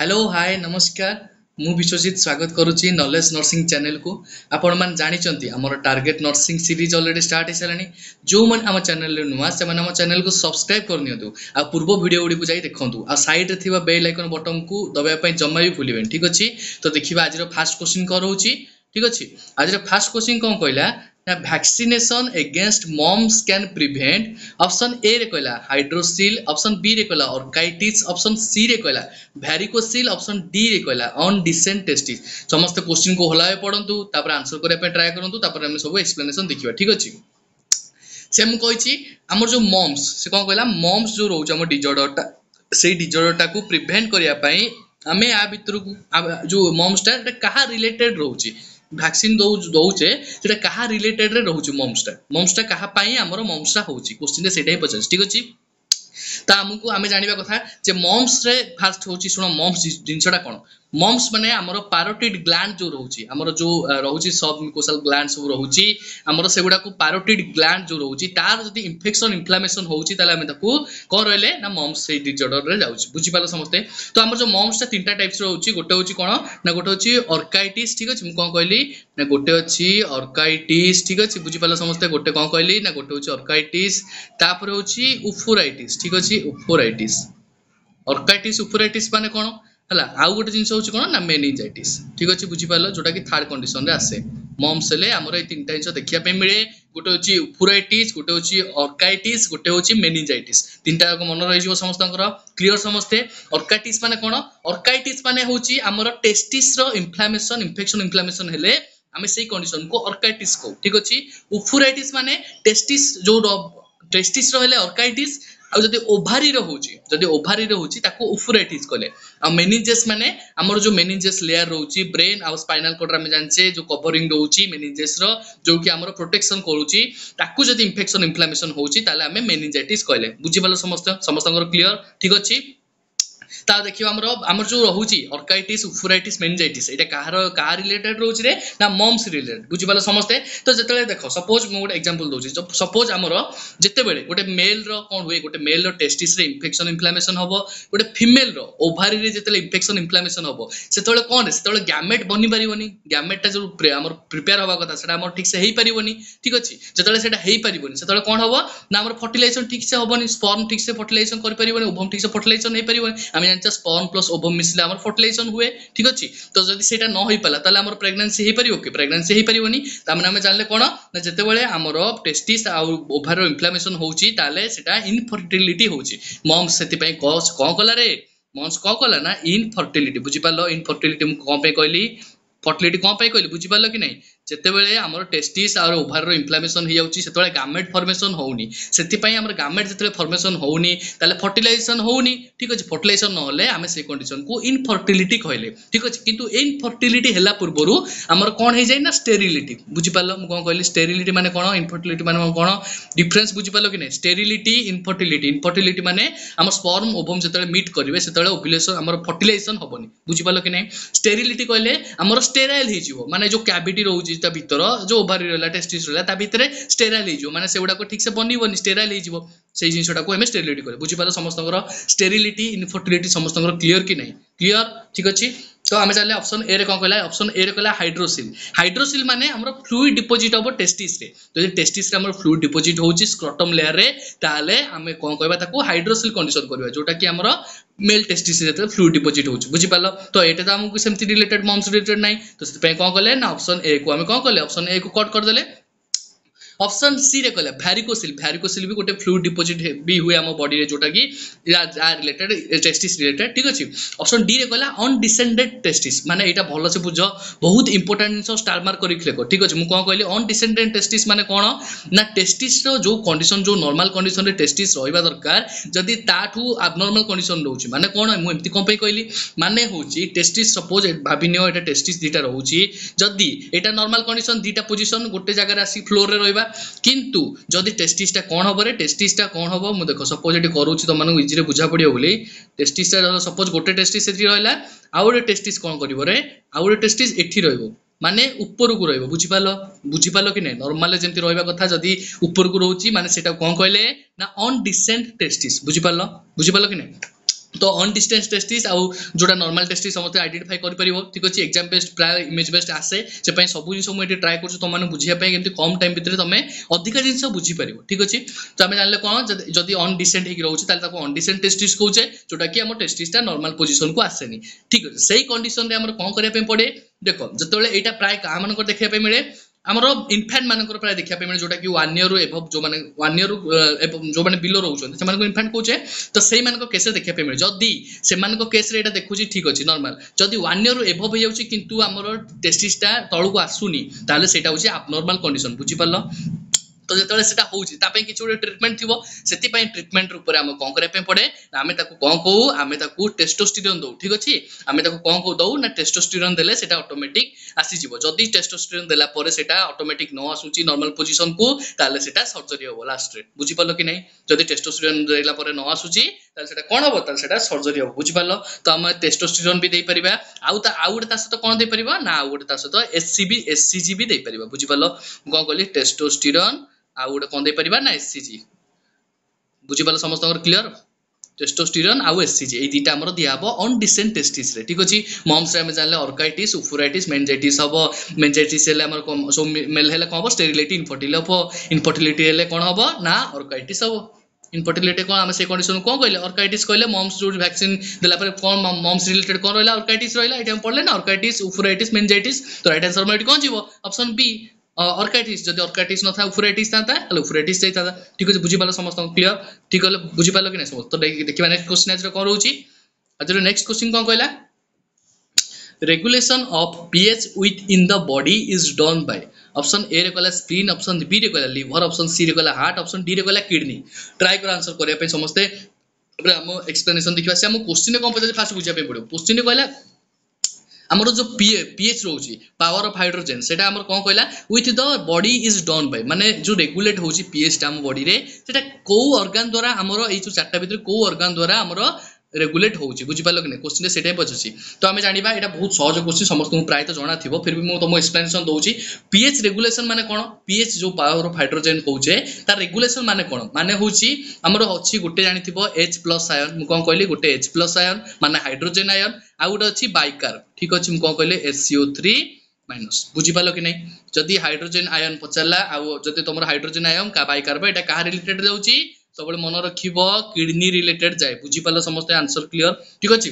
Hello hi नमस्कार मु विश्वजित स्वागत करुच्ची नॉलेज नर्सिंग चैनल को आपण मान जानी आमर target nursing series already start हो सारे जो मैंने आम चैनल नुआ से आम चैनल को सब्सक्राइब करनी आ पूर्व वीडियो गुड़ी को जाई देखंतु आ साइड रे थिबा बेल आइकन बटन को दबाई जमा भी भूलिबेन ठीक अछि। तो देखिबा आज फास्ट क्वेश्चन कौन होची ठीक अछि। आज फास्ट क्वेश्चन कौन कहला ना vaccination against mumps can prevent option A रे कहला हाइड्रोसिल ऑप्शन बी रे कहला ऑर्काइटिस ऑप्शन सी रे कहला वैरिकोसिल ऑप्शन डी रे कहला अनडिसेंट टेस्टिस। समस्त क्वेश्चन को हलाए पढंतु तापर आंसर करे पे ट्राई करंतु तापर हम सब एक्सप्लेनेशन देखिबा ठीक अछि। से हम कहिछि हमर जो मॉम्स से कौन कहला मॉम्स जो रहउछ हमर डिजॉर्डरटा से डिजॉर्डरटा को प्रिवेंट करिया पई हमें आ भितर जो मॉम्सटा कहा रिलेटेड रहउछ वैक्सीन दौचे सेटा कहा रिलेटेड रे रहउछ मॉम्सटा कहा पाई हमर मॉम्सटा होउची क्वेश्चन सेटा ही पचास ठीक अछि। ता हमको आमे जानिबा कथा जे मॉम्स रे फास्ट होउची सुनो मॉम्स जिंसटा कोन मॉम्स माने हमर पैरोटिड ग्लैंड जो रहउची हमर जो रहउची सब म्यूकोसल ग्लैंड सब रहउची हमर सेगुडा को पैरोटिड ग्लैंड जो रहउची तार जदी इन्फेक्शन इन्फ्लेमेशन होउची ताले हमें ताकू को रहले ना मॉम्स से डिसऑर्डर रे जाउची बुझी पालो समझते। तो हमर जो मॉम्स ता तीनटा टाइप्स रहउची गोटे होउची कोन ना गोटे होउची ऑर्काइटिस ठीक अछि मु कोन कहली ना गोटे अछि ऑर्काइटिस ठीक अछि बुझी पालो समझते गोटे कोन कहली ना गोटे होउची ऑर्काइटिस तापर होउची उफोराइटिस ठीक अछि उफोराइटिस ऑर्काइटिस उफोराइटिस माने कोन हला आउ गोटे जिंस होउची कोन ना मेनिंजाइटिस ठीक अछि बुझी पालो जोटा कि थर्ड कंडीशन रे आसे मॉम्स ले हमर ए तीनटा जिंस देखिया पे मिले गोटे होउची उफोराइटिस गोटे होउची ऑर्काइटिस गोटे होउची मेनिंजाइटिस तीनटा को मन रहि जिवो समस्तंकर क्लियर समस्ते। ऑर्काइटिस माने कोन ऑर्काइटिस माने होउची हमर टेस्टिस रो इन्फ्लेमेशन इन्फेक्शन इन्फ्लेमेशन हेले हमें सेही कंडीशन को ऑर्काइटिस को ठीक अछि। उफोराइटिस माने टेस्टिस जो टेस्टिस रो हेले ऑर्काइटिस आ जदी ओभारी रो होउची ताको उफोराइटिस कहले। आ मेनिंजेस माने हमर जो मेनिंजेस लेयर रहउची ब्रेन आ स्पाइनल कॉर्ड में जानचे जो कवरिंग रहउची मेनिंजेस रो जो कि हमर प्रोटेक्शन करूची ताको जदी इन्फेक्शन इन्फ्लेमेशन होउची ताले हमें मेनिंजाइटिस कहले बुझी पालो समस्तंकर क्लियर ठीक अछि। ता देखियो हमर जो रहउची ऑर्काइटिस उफोराइटिस मेनिंजाइटिस एटा कहा रिलेटेड रहउची रे ना मॉम्स रिलेटेड बुझी पालो समस्ते। तो जतले देखो सपोज मु गोटे एग्जांपल दोची सपोज हमर जते बेले गोटे मेल रो कोन हुए गोटे मेल रो टेस्टिस रे इन्फेक्शन इन्फ्लेमेशन हबो गोटे फीमेल रो ओवारी रे जतले इन्फेक्शन इन्फ्लेमेशन हबो सेतले कोन सेतले गैमेट बनि परिबोनी गैमेट ता जो हमर प्रिपेयर होबा कथा सेटा हमर ठीक से हेई परिबोनी ठीक अछि। जतले सेटा हेई परिबोनी सेतले कोन हबो ना हमर फर्टिलाइजेशन ठीक से हबोनी स्पर्म ठीक से फर्टिलाइजेशन कर परिबोनी ओवम ठीक से फर्टिलाइजेशन हेई परिबोनी आमे जानचा स्पर्म प्लस ओवम मिसले हमर फर्टिलाइजेशन हुए ठीक अछि। तो जदी सेटा न होई पाला ताले हमर प्रेगनेंसी हेई परिबो कि प्रेगनेंसी हेई परिबोनी ता माने हमें जानले कोन ना जते बेले हमर टेस्टिस आ ओवर रो इन्फ्लेमेशन होउची ताले सेटा इनफर्टिलिटी होउची मॉम्स सेति पई कॉज कोन कला रे मॉम्स को कला ना इनफर्टिलिटी बुझी पालो इनफर्टिलिटी मु कोन पे कहली फर्टिलिटी कोन पे कहली बुझी पालो कि नै जते बेले हमर टेस्टिस और ओवर रो इन्फ्लेमेशन हे जाउची सेतले गैमेट फॉर्मेशन होउनी सेति पई हमर गैमेट जते फॉर्मेशन होउनी ताले फर्टिलाइजेशन होउनी ठीक अछि। फर्टिलाइजेशन न होले हमें से कंडीशन को इनफर्टिलिटी कहले ठीक अछि। किंतु इनफर्टिलिटी हेला पूर्वरु हमर कोन हे जाय ना स्टेरिलिटी बुझी पालो मु कोन कहली स्टेरिलिटी माने कोन इनफर्टिलिटी माने कोन डिफरेंस बुझी पालो कि नै स्टेरिलिटी इनफर्टिलिटी माने हमर स्पर्म ओवम जते मीट करिवे सेते ओव्युलेशन हमर फर्टिलाइजेशन होबनी बुझी पालो कि नै। स्टेरिलिटी कहले हमर स्टेराइल हे जिवो माने जो कैविटी रहउची ता भीतर जो ओवारी रहला टेस्टिस रहला ता भीतर स्टेराइल हे जिवो माने सेगुडा को ठीक से बनिबोनी स्टेराइल हे जिवो सेही जिंसटा को हमें स्टेरिलिटी कहले बुझी पालो समस्तंकर स्टेरिलिटी इनफर्टिलिटी समस्तंकर क्लियर कि नै क्लियर ठीक अछि। तो हमें जानले ऑप्शन ए रे कोन कहला ऑप्शन ए रे कहला हाइड्रोसिल माने हमर फ्लूइड डिपॉजिट होबो टेस्टिस रे तो जे टेस्टिस रे हमर फ्लूइड डिपॉजिट होउची स्क्रॉटम लेयर रे ताले हमें कोन कहबा ताको हाइड्रोसिल कंडीशन करबा जोटा कि हमर मेल टेस्टिस रे फ्लूइड डिपॉजिट होउची बुझी पालो। तो एटा त हमकु सेमति रिलेटेड मॉम्स रिलेटेड नै तो से पे कोन कहले ना ऑप्शन ए को हमें कोन कहले ऑप्शन ए को कट कर देले। ऑप्शन सी रे कहले वैरिकोसिल भी गोटे फ्लूइड डिपॉजिट भी हुए हम बॉडी रे जोटा कि रिलेटेड टेस्टिस रिलेटेड ठीक अछि। ऑप्शन डी रे कहला अनडिसेंडेड टेस्टिस माने एटा भलो से बुझो बहुत इंपोर्टेंट स्टार मार्क करि लिखो ठीक अछि। मु कोन कहली अनडिसेंडेड टेस्टिस माने कोन ना टेस्टिस रो जो कंडीशन जो नॉर्मल कंडीशन रे टेस्टिस रहइबा दरकार जदी ताठू एबनॉर्मल कंडीशन रहउची माने कोन मु एम्ति कोन पे कहली माने होउची टेस्टिस सपोज भाबिनियो एटा टेस्टिस दीटा रहउची जदी एटा नॉर्मल कंडीशन दीटा पोजीशन गोटे जगह रे आसी फ्लोर रे रहइबा किंतु जदी टेस्टिस ता कोन होबो रे टेस्टिस ता कोन होबो मु देखो सपोज एटी करूची त माने इजी रे बुझा पडियो बोली टेस्टिस ता सपोज गोटे टेस्टिस एठी रहला आ गोटे टेस्टिस कोन करिवो रे आ गोटे टेस्टिस एठी रहइबो माने ऊपर को रहइबो बुझी पालो कि नै नॉर्मल जेंति रहइबा कथा जदी ऊपर को रहउची माने सेटा कोन कहले ना अनडिसेंट टेस्टिस बुझी पालो कि नै। तो ऑन डिस्टेंस टेस्टिस आउ जोटा नॉर्मल टेस्टिस समस्त आइडेंटिफाई कर परिबो ठीक अछि एग्जाम बेस्ड प्राय इमेज बेस्ड आसे से पई सब जिंस मु एटी ट्राई करछु तमने बुझिया पई केमति कम टाइम भितर तमे अधिक जिंस बुझी परिबो ठीक अछि तो हमें जानले कोन जदी ऑन डिसेंट हे रहउछि ताले ताको ऑन डिसेंट टेस्टिस कहउछे जोटा कि हमर टेस्टिस ता नॉर्मल पोजीशन को आसेनी ठीक अछि सेही कंडीशन रे हमर कोन करिया पई पड़े देखो जतले एटा प्राय का मन को देखिया पई मिले आमर इनफैंट मानकर प्राय देखिया पे मिले जोटा कि 1 ईयर रु एबव जो माने 1 ईयर रु जो माने बिलो रहउछन से मानको इनफैंट कहउछे तो सेही मानको केस देखिया पे मिले जदी से मानको केस रे एटा देखुची ठीक अछि नॉर्मल जदी 1 ईयर रु एबव हो जाउची किंतु आमर टेस्टिस ता तळु को आसुनी ताले सेटा होची एबनॉर्मल कंडीशन बुझी परलो तो जेतले सेटा होउची ता पे किछु ट्रीटमेंट थिबो सेति पई ट्रीटमेंट ऊपर हम कोन करे पे पड़े आमे ताको कोन कहू आमे ताको टेस्टोस्टेरोन दउ ठीक अछि आमे ताको कोन कहू दउ ना टेस्टोस्टेरोन देले सेटा ऑटोमेटिक आसी जिवो जदी टेस्टोस्टेरोन देला परे सेटा ऑटोमेटिक न आसुची नॉर्मल पोजीशन को ताले सेटा सर्जरी होबो लास्ट रे बुझी परलो कि नै जदी टेस्टोस्टेरोन देला परे न आसुची ताले सेटा कोन होबो ताले सेटा सर्जरी होबो बुझी परलो तो हम टेस्टोस्टेरोन भी देई परिबा आउट ता सहित कोन देई परिबा ना आउट ता सहित एससीजी भी देई परिबा बुझी परलो कोन कहली टेस्टोस्टेरोन आउट कोन देई परिबा ना एससीजी बुझी परलो समस्त क्लियर टेस्टोस्टेरोन आउ एससीजी ए दिटा हमर दिया हबो ऑन डिसेंट टेस्टिस रे ठीक अछि मॉम्स रे हम जानले ऑर्काइटिस उफुराइटिस मेनिंजाइटिस हबो मेनिंजाइटिस हेले हमर सो मेल हेले कोन हबो स्टेरिलिटी इनफर्टिलिटी हेले कोन हबो ना ऑर्काइटिस हबो इनफर्टिलिटी कोन हम से कंडीशन कोन कहले ऑर्काइटिस कहले मॉम्स जो वैक्सीन देला पर कोन मॉम्स रिलेटेड कोन रहला ऑर्काइटिस रहला एटा हम पढले ना ऑर्काइटिस उफुराइटिस मेनिंजाइटिस तो राइट आंसर में कोन जीवो ऑप्शन बी ऑर्काइटिस जदी ऑर्काइटिस न था उफुराइटिस था हेलो उफुराइटिस जाई था ठीक अछि बुझी पालो समस्त क्लियर ठीक हले बुझी पालो कि नै समस्त तो देखिबा नेक्स्ट क्वेश्चन आज कोन रहउची आज नेक्स्ट क्वेश्चन कोन कहला regulation of pH with in the body is done by option A रे कहला स्प्लीन ऑप्शन बी रे कहला लिवर ऑप्शन सी रे कहला हार्ट ऑप्शन डी रे कहला किडनी ट्राई कर आंसर करिया पे समस्त हम एक्सप्लेनेशन देखिबा से हम क्वेश्चन कोन पजे फास्ट बुझिया पे पड़ो क्वेश्चन कहला हमर जो पीएच रहउची पावर ऑफ हाइड्रोजन सेटा हमर कोन कहला with the body is done by माने जो रेगुलेट होची पीएच टा हम बॉडी रे सेटा को ऑर्गन द्वारा हमर ए जो चारटा भीतर को ऑर्गन द्वारा हमर रेगुलेट होची बुझी पालो कि नै क्वेश्चन सेटा पछसी तो हमें जानिबा एटा बहुत सहज क्वेश्चन समस्त को प्राय तो जाना थिबो फिर भी मु तुम एक्सप्लेनेशन दोउची पीएच रेगुलेशन माने कोन पीएच जो पावर ऑफ हाइड्रोजन कहउचे तार रेगुलेशन माने कोन माने होची हमर अछि गोटे जानि थिबो H+ आयन मु कोन कहली गोटे H+ आयन माने हाइड्रोजन आयन आ गोटे अछि बाइकार्ब ठीक अछि मु कोन कहले HCO3- बुझी पालो कि नै जदी हाइड्रोजन आयन पचला आ जदी तमर हाइड्रोजन आयन का बाइकार्ब एटा कहा रिलेटेड जाउची सबले मन रखिबो किडनी रिलेटेड जाय बुझी पालो समस्त आंसर क्लियर ठीक अछि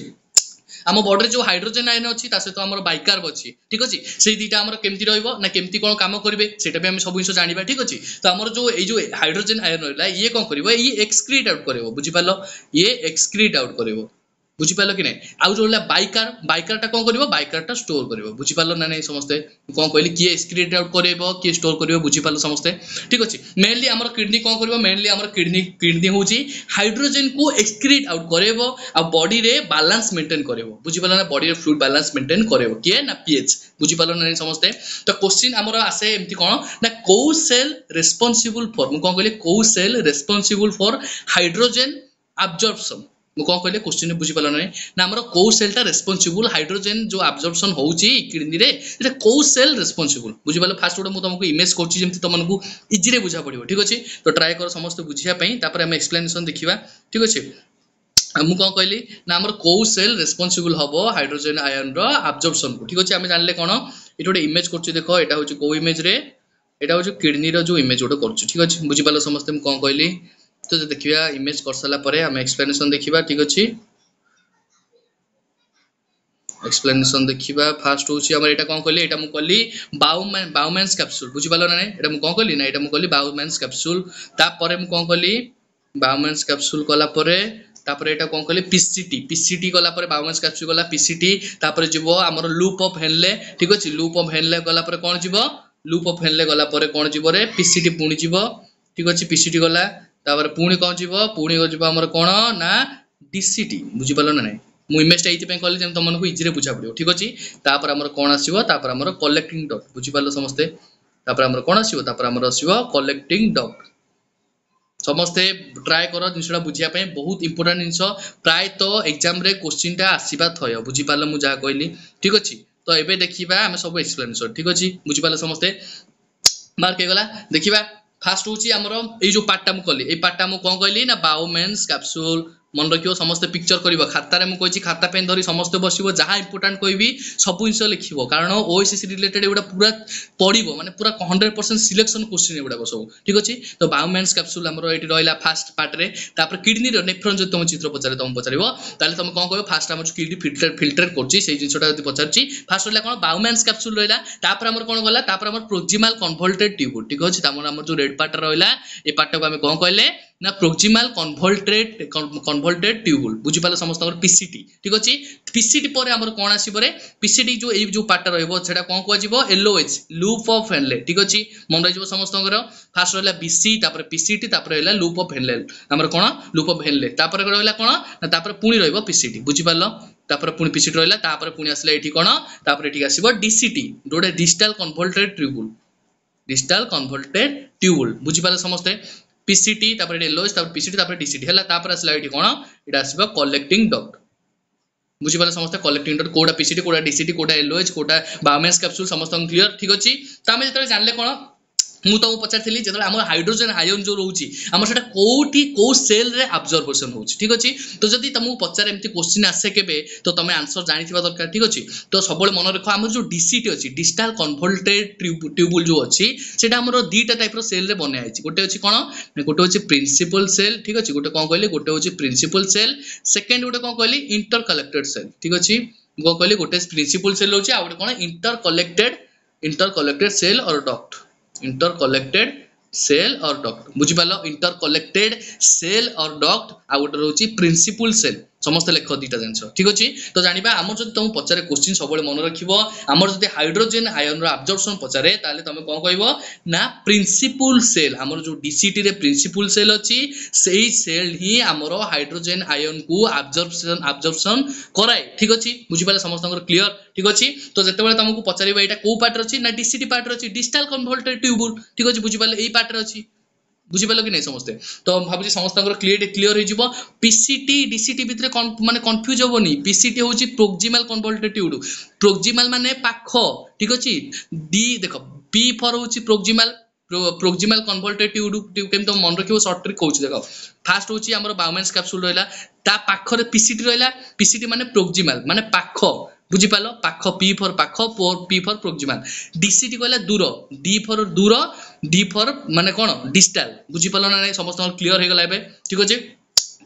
आम बॉडी जो हाइड्रोजन आयन अछि ता सहित हमर बाइकार्ब अछि ठीक अछि सेही दिटा हमर केमति रहइबो ना केमति कोन काम करिवे सेटा भी हम सब विषय जानिबा ठीक अछि तो हमर जो ए जो हाइड्रोजन आयन रहला ये कोन करिवो ये एक्सक्रीट आउट करिवो बुझी पालो ये एक्सक्रीट आउट करिवो बुझी पालो कि नै आउ जोला बाइकार्ब टा कोन करिवो बाइकार्ब टा स्टोर करिवो बुझी पालो ना नै समस्त कोन कहली कि एक्सक्रीट आउट करिवो कि स्टोर करिवो बुझी पालो समस्त ठीक अछि मेनली हमर किडनी कोन करिवो मेनली हमर किडनी होची हाइड्रोजन को एक्सक्रीट आउट करिवो आ बॉडी रे बैलेंस मेंटेन करिवो बुझी पालो ना बॉडी रे फ्लूइड बैलेंस मेंटेन करिवो कि ना पीएच बुझी पालो ना समस्त तो क्वेश्चन हमर आसे एमति कोन ना को सेल रिस्पांसिबल फॉर मु कोन कहली को cell responsible for hydrogen absorption मु कोन कहले क्वेश्चन बुझी पालो नै ना हमर को सेल टा रिस्पांसिबल हाइड्रोजन जो एब्जॉर्प्शन होउची किडनी रे एटा को सेल रिस्पांसिबल बुझी पालो फास्ट ओडा मु तुमको इमेज करची जेमति तुमनको इजी रे बुझा पड़िबो ठीक अछि तो ट्राई कर समस्त बुझिया पई तापर हम एक्सप्लेनेशन देखिबा ठीक अछि मु कोन कहली ना हमर को सेल रिस्पांसिबल हबो हाइड्रोजन आयन रो एब्जॉर्प्शन को ठीक अछि हम जानले कोन एटा ओडे इमेज करची देखो एटा होची को इमेज रे एटा होची किडनी रो जो इमेज ओडे करची ठीक अछि बुझी पालो समस्त मु कोन कहली तो देखिबा इमेज कर सला परे हम एक्सप्लेनेशन देखिबा ठीक अछि एक्सप्लेनेशन देखिबा फास्ट होची हमर एटा कोन कहली एटा मु कहली बाउमेन्स कैप्सूल बुझी पालो ना एटा मु कोन कहली ना एटा मु कहली बाउमेन्स कैप्सूल ता परे मु कोन कहली बाउमेन्स कैप्सूल कला परे तापर एटा कोन कहली पीसीटी कला परे बाउमेन्स कैप्सूल कला पीसीटी तापर जिवो हमर लूप ऑफ हेनले ठीक अछि लूप ऑफ हेनले कला परे कोन जिवो लूप ऑफ हेनले कला परे कोन जिवो रे पीसीटी पुणी जिवो ठीक अछि पीसीटी कला तापर पुणी कोन जिवो पुणी को जिवो हमर कोन ना डीसीटी बुझी पालो ना नै मु इमेज टा इति पे कहली जेम तमनको इजी रे बुझा पड़ियो ठीक अछि तापर हमर कोन आसीबो तापर हमर कलेक्टिंग डॉट बुझी पालो समस्त तापर हमर कोन आसीबो तापर हमर आसीबो कलेक्टिंग डॉट समस्त ट्राई करो जिनसडा बुझिया पे बहुत इंपोर्टेंट जिंस प्राय तो एग्जाम रे क्वेश्चन टा आसीबा थय बुझी पालो मु जा कहली ठीक अछि तो एबे देखिबा हम सब एक्सप्लेनेशन ठीक अछि बुझी पालो समस्त मार्क हे गला देखिबा फास्ट होची हमरो ए जो पार्ट टा मु कहली ए पार्ट टा मु कोन कहली ना बाउमेन्स कैप्सूल मन रखियो समस्त पिक्चर करिवो खातारे मु कहिछि खाता पेन धरी समस्त बसिबो जहा इंपोर्टेंट कहबी सब जिंस लिखिबो कारण ओएसएससी रिलेटेड एगुडा पूरा पढिबो माने पूरा 100% सिलेक्शन क्वेश्चन एगुडा सब ठीक अछि तो बायोमेंस कैप्सूल हमरो एटी रहला फास्ट पार्ट रे तापर किडनी रो नेफ्रॉन जो तुम चित्र पचारे तुम पचारिबो ताले तुम कोन कहबो फास्ट हमर किडनी फिल्टर करछि सेही जिंसटा जति पचारछि फास्ट रहला कोन बायोमेंस कैप्सूल रहला तापर हमर कोन गला तापर हमर प्रोक्सिमल कन्वोल्टेड ट्यूब ठीक अछि तामर हमर जो रेड पार्ट रहला ए पार्ट को हम कोन कहले ना प्रोक्सिमल कन्वोल्टेड ट्यूबुल बुझी पाले समस्त पीसीटी ठीक अछि पीसीटी परे हमर कोन आसीबरे पीसीटी जो ए जो पार्ट रहइबो सेटा कोन को जिवो एलओएच लूप ऑफ हेनले ठीक अछि मन रहिबो समस्त फास्ट रहला बीसी तापर पीसीटी तापर रहला लूप ऑफ हेनले हमर कोन लूप ऑफ हेनले तापर रहला कोन ना तापर पुनी रहइबो पीसीटी बुझी पालो तापर पुनी पीसीटी रहला तापर पुनी आसला एठी कोन तापर एठी आसीबो डीसीटी जोडे डिजिटल कन्वोल्टेड ट्यूबुल बुझी पाले समस्त पीसीटी तापर एलओएच तापर पीसीटी तापर डीसीटी हला तापर असला एठी कोन एटा आसीबो कलेक्टिंग डक्ट बुझी पाले समस्त कलेक्टिंग डक्ट कोडा पीसीटी कोडा डीसीटी कोडा एलओएच कोडा बायोमेंस कैप्सूल समस्त क्लियर ठीक अछि त हम जेतले जानले कोन मु तो पचारथिली जेतले हमर हाइड्रोजन आयन जो रहउची हमर सेटा कोठी को सेल रे अब्जॉर्प्शन होउची ठीक अछि तो जदी तमु पचार एम्ति क्वेश्चन आसे केबे तो तमे आंसर जानिथिबा दरकार ठीक अछि तो सबले मन रखो हमर जो डीसीटी अछि डिजिटल कन्वोल्टेड ट्यूबुल जो अछि सेटा हमर दीटा टाइप रो सेल रे बने आइछि गोटे अछि कोन गोटे अछि प्रिंसिपल सेल ठीक अछि गोटे कोन कहले गोटे अछि प्रिंसिपल सेल सेकंड गोटे कोन कहले इंटर कलेक्टेड सेल ठीक अछि कोन कहले गोटे प्रिंसिपल सेल होछि आ गोटे कोन इंटर कलेक्टेड सेल और डक्ट इंटरकलेक्टेड सेल और डक्ट बुझी पालो इंटरकलेक्टेड सेल और डक्ट आ गोटे रहउची प्रिंसिपल सेल समस्त लेख दीटा जिंस ठीक अछि तो जानिबा हमर जदी तुम पचारे क्वेश्चन सबले मन रखिबो हमर जदी हाइड्रोजन आयन रो अब्जॉर्प्शन पचारे ताले तमे कोन कहइबो ना प्रिंसिपल सेल हमर जो डीसीटी रे प्रिंसिपल सेल अछि सेही सेल ही हमर हाइड्रोजन आयन को अब्जॉर्प्शन कराय ठीक अछि बुझी पाले समस्त क्लियर ठीक अछि तो जते बेले तुमको पचारिबा एटा को पार्ट अछि ना डीसीटी पार्ट अछि डिजिटल कन्वोल्टेड ट्यूबुल ठीक अछि बुझी पाले एई पार्ट अछि बुझी पालो कि नहीं समस्ते तो भाबुची समस्त क्लियर हो जिवो पीसीटी डीसीटी भितरे माने कंफ्यूज होबोनी पीसीटी होची प्रोक्सिमल कन्वोल्टेड ट्यूब प्रोक्सिमल माने पाखो ठीक अछि डी देखो पी फॉर होची प्रोक्सिमल कन्वोल्टेड ट्यूब केम तो मन रखिबो शॉर्ट ट्रिक कहूची देखो फास्ट होची हमर बायोमेंस कैप्सूल रहला ता पाखरे पीसीटी रहला पीसीटी माने प्रोक्सिमल माने पाखो बुझी पालो पाख पी फॉर पाख पी फॉर प्रोक्सिमल डीसीटी कहला दूर डी फॉर दूर डी फॉर माने कोन डिजिटल बुझी पालो ना नहीं समस्त क्लियर हे गला एबे ठीक अछि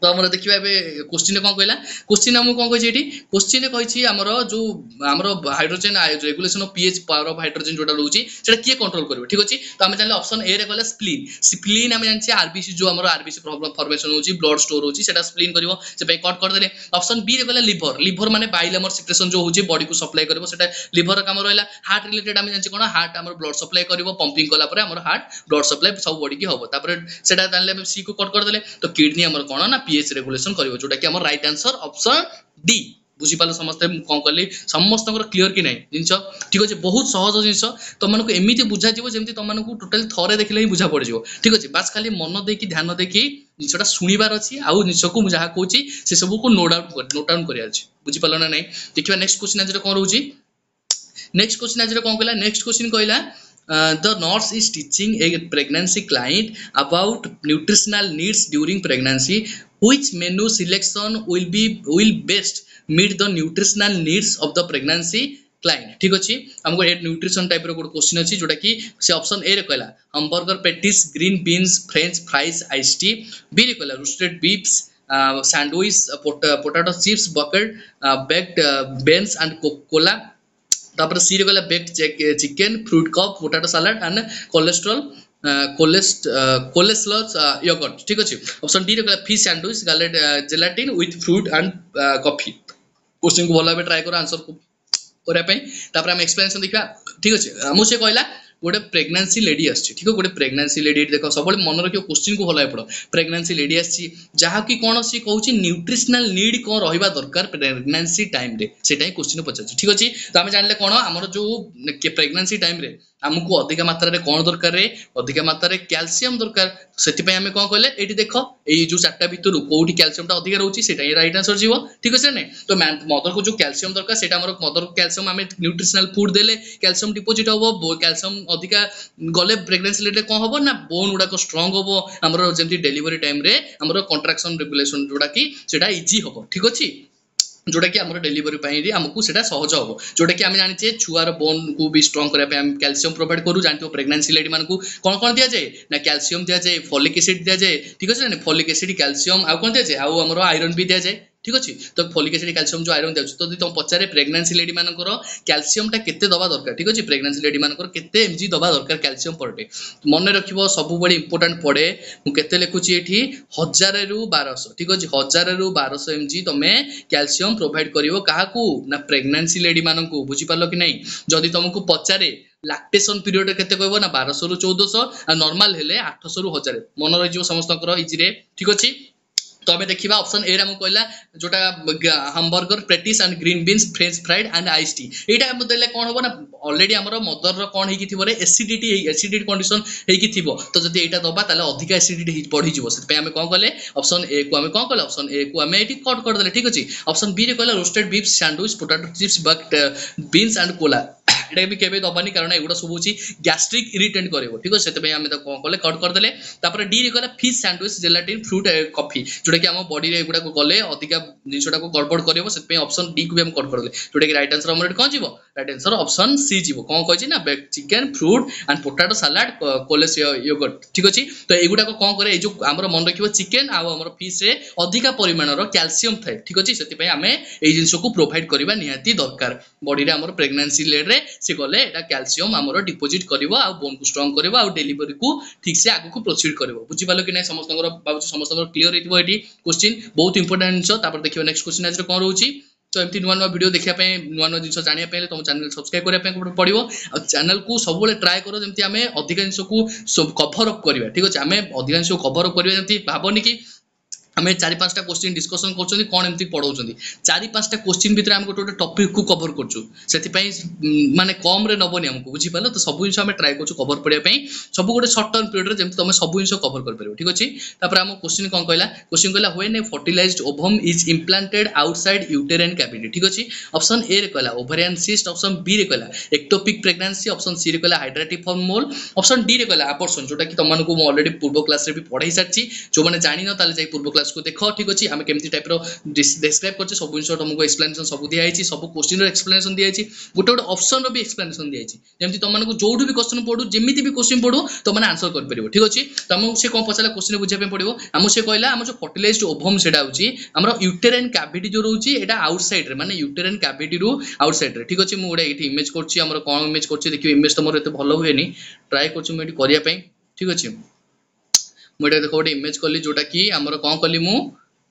तो हमर देखिबा एबे क्वेश्चन कोन कहला क्वेश्चन हम कोन कहि एठी क्वेश्चन कहि हमर जो हमर hydrogen regulation of pH power of hydrogen जोटा रहउची सेटा किए कंट्रोल करबो ठीक अछि तो हम जानले ऑप्शन ए रे कहला स्प्लीन हम जानछि आरबीसी जो हमर आरबीसी फॉर्मेशन होउची ब्लड स्टोर होउची सेटा स्प्लीन करबो से पे कट कर देले ऑप्शन बी रे कहला लिवर माने बाइल हमर सिक्रेशन जो होउची बॉडी को सप्लाई करबो सेटा लिवर काम रहला हार्ट रिलेटेड हम जानछि कोन हार्ट हमर ब्लड सप्लाई करबो पंपिंग कला परे हमर हार्ट ब्लड सप्लाई सब बॉडी की होबो तापर सेटा जानले हम सी को कट कर देले तो किडनी हमर कोन ना पीएच रेगुलेशन करिवो जोटा कि हमर राइट आंसर ऑप्शन डी बुझी पालो समस्त कोन करली समस्त क्लियर कि नहीं जिंस ठीक अछि बहुत सहज जिंस तो मानको एमिति बुझा जिवो जेमति तो मानको टोटल थरे देखले ही बुझा पड़ जिवो ठीक अछि बस खाली मन देकी ध्यान देकी जिंसटा सुनिबार अछि आउ जिंसको मु जहा कहूची से सब को नोट डाउन करिया अछि बुझी पालो ना नहीं देखिबा नेक्स्ट क्वेश्चन आज कोन रहउची नेक्स्ट क्वेश्चन आज कोन कहला नेक्स्ट क्वेश्चन कहला the nurse is teaching a pregnancy client about nutritional needs during pregnancy. Which menu selection will best meet the nutritional needs of the pregnancy client? ठीक अछि हमको head nutrition type रो code question अछि जोटा कि से option A रे कहला hamburger patties, green beans, french fries, iced tea. B रे कहला roasted beefs, sandwich, potato chips, bucket, baked beans and cola. तापर सी रे कहला baked chicken fruit cup potato salad and cholesterol yoghurt ठीक अछि option D रे कहला fish sandwich gelatine with fruit and coffee question को भला बे ट्राई करो आंसर को करे पई तापर हम एक्सप्लेनेशन देखा ठीक अछि हमु से कहला गोटे प्रेगनेंसी लेडी आछि ठीक गोटे प्रेगनेंसी लेडी देखो सब मन रखियो क्वेश्चन को भला पड़ो प्रेगनेंसी लेडी आछि जहा कि कोन सी कहूची न्यूट्रिशनल नीड कोन रहिबा दरकार प्रेगनेंसी टाइम रे सेटा ही क्वेश्चन पछाछि ठीक अछि तो हम जानले कोन हमर जो प्रेगनेंसी टाइम रे आमको अधिक मात्रा रे कोन दरकार रे अधिक मात्रा रे कैल्शियम दरकार सेति पय हमें कोन कहले एठी देखो एई जो चारटा भितरु कोठी कैल्शियम टा अधिक रहउची सेटा ही राइट आंसर जीवो ठीक अछि नै तो मदर को जो कैल्शियम दरकार सेटा हमर मदर को कैल्शियम हमें न्यूट्रिशनल फूड देले कैल्शियम डिपोजिट होबो कैल्शियम अधिक गले प्रेगनेंसी लेटे कोन होबो ना बोन उडा को स्ट्रांग होबो हमर जेंति डिलीवरी टाइम रे हमर कॉन्ट्रैक्शन रेगुलेशन जोडा की सेटा इजी होबो ठीक अछि जोटा कि आमर डेलीवरी पाई आमको सेटा सहज हम जोटा कि आम जाने छुआर बोन को भी स्ट्रंग करने कैल्शियम प्रोवाइड करूँ जानते प्रेगनेंसी लेडी मान कौन कौन दि जाए ना कैल्शियम दि जाए फॉलिक एसिड दि जाए ठीक अच्छे ना फॉलिक एसिड कैल्शियम आउ कौन दि जाए आउ आयरन भी दि जाए ठीक अच्छे तो फॉलिक एसिड कैल्शियम जो आयरन दिया तो तुम पचारे प्रेगनेंसी लेडी मानकर कैल्शियम टा केते दबा दरकार ठीक अच्छे प्रेगनेंसी लेडी मानकर केते एमजी दबा दरकार कैल्शियम पर डे मन रखिबो सब बड़ी इंपोर्टेंट पड़े मु केते लिखुची एठी 1000 रु 1200 ठीक अच्छे 1000 रु 1200 एमजी तमे कैल्शियम प्रोवाइड करिवो काहाकू ना प्रेगनेंसी लेडी मानकू बुझी पारलो कि नहीं जदि तुमको पचारे लैक्टेशन पीरियड केते कहबो ना 1200 रु 1400 आ नॉर्मल हेले 800 रु 1000 मन रही जो समस्तकर इजी रे ठीक अछि तो हमें देखिबा ऑप्शन ए रे हम कहला जोटा hamburger patties and green beans French fried and ice tea एटा हम देले कोन होबो ना ऑलरेडी हमर मदर रो कोन हेकी थिबो रे एसिडिटी कंडीशन हेकी थिबो तो जदि एटा दबा ताले अधिक एसिडिटी बढ़ी जिवो सेत पे हम कोन कहले ऑप्शन ए को हम कोन कहले ऑप्शन ए को हम एटी कट कर देले ठीक अछि ऑप्शन बी रे कहला roasted beef sandwich potato chips but beans and Cola एटा भी केबे दबानी कारण एगुडा सब होची गैस्ट्रिक इरिटेंट करबो ठीक अछि सेत पे हम त कोन कहले कट कर देले तापर डी रे कहला fish sandwich gelatin fruit coffee जोटा कि हम बॉडी रे एगुडा को गले अधिका जिंसटा को गड़बड़ करबो सेत पे ऑप्शन डी को भी हम कट कर देले जोटा कि राइट आंसर हमर कोन जीवो राइट आंसर ऑप्शन सी जीवो कोन कहै छी ना chicken fruit and potato salad coleslaw yogurt ठीक अछि तो एगुडा को कोन करे ए जो हमर मन रखिबो चिकन आ हमर फिश रे अधिका परिमाण रो कैल्शियम थाए ठीक अछि सेति पे हमें ए जिंस को प्रोवाइड करबा निहाती दरकार बॉडी रे हमर प्रेगनेंसी लेड रे से गले एटा कैल्शियम हमरो डिपोजिट करिवो आ बोन को स्ट्रांग करिवो आ डिलीवरी को ठीक से आगु को प्रोसीड करिवो बुझि पालो कि नै समस्तकर बाबू समस्तकर क्लियर हेतिबो एटी क्वेश्चन बहुत इंपोर्टेंट छ तापर देखिबो नेक्स्ट क्वेश्चन आज कोन रहउची तो एमती नुआ नुआ वीडियो देखिया पे नुआ नुआ जिंस जानिया पे तुम चैनल सब्सक्राइब करिया पे पड़िवो आ चैनल को सब बेले ट्राई करो जेमती हमें अधिकांश को कवर अप करिया ठीक अछि हमें अधिकांश को कवर अप करिया जेमती भाबोनी कि हमें 4-5टा क्वेश्चन डिस्कशन करछोनी कोन एमती पढौछोनी 4-5टा क्वेश्चन भितर हम गोटे टॉपिक को कवर करछु सेति पई माने कम रे नबोनी हमको बुझी पालो तो सब जिंस हम ट्राई करछु कवर पडिया पई सब गोटे शॉर्ट टर्म पीरियड रे जेमती तमे सब जिंस कवर कर परिबो ठीक अछि तापर हम क्वेश्चन कोन कहला when a fertilised ovum is implanted outside uterine cavity ठीक अछि ऑप्शन ए रे कहला ओवेरियन सिस्ट ऑप्शन बी रे कहला एक्टोपिक प्रेगनेंसी ऑप्शन सी रे कहला हाइड्रेटिफॉर्म मोल ऑप्शन डी रे कहला अबॉर्शन जोटा कि तमन को ऑलरेडी पूर्व क्लास रे भी पढाई सारछि जो माने जानि न ताले जाई पूर्व क्लास को देखो ठीक अछि हम केमती टाइप रो डिस्क्राइब करछ सब जिंस तुमको एक्सप्लेनेशन सब दिया आइछि सब क्वेश्चन रो एक्सप्लेनेशन दिया आइछि गोटे गोटे ऑप्शन रो भी एक्सप्लेनेशन दिया आइछि जेमती तमन को जोडू भी क्वेश्चन पढू जेमिति भी क्वेश्चन पढू तो माने आंसर कर परिबो ठीक अछि तमो से कोन पछला क्वेश्चन बुझे पे पडिबो हम से कहला हम जो फर्टिलाइज्ड ओवम सेटा होछि हमरो यूटेराइन कैविटी जो रहउछि एटा आउटसाइड रे माने यूटेराइन कैविटी रो आउटसाइड रे ठीक अछि मु गोटे एठी इमेज करछि हमरो कोन इमेज करछि देखियो इमेज तमरो एते भलो होएनी ट्राई करछु म एठी करिया पे ठीक अछि मु एटा देखो गोटे इमेज करली जोटा कि हमरो कोन करली मु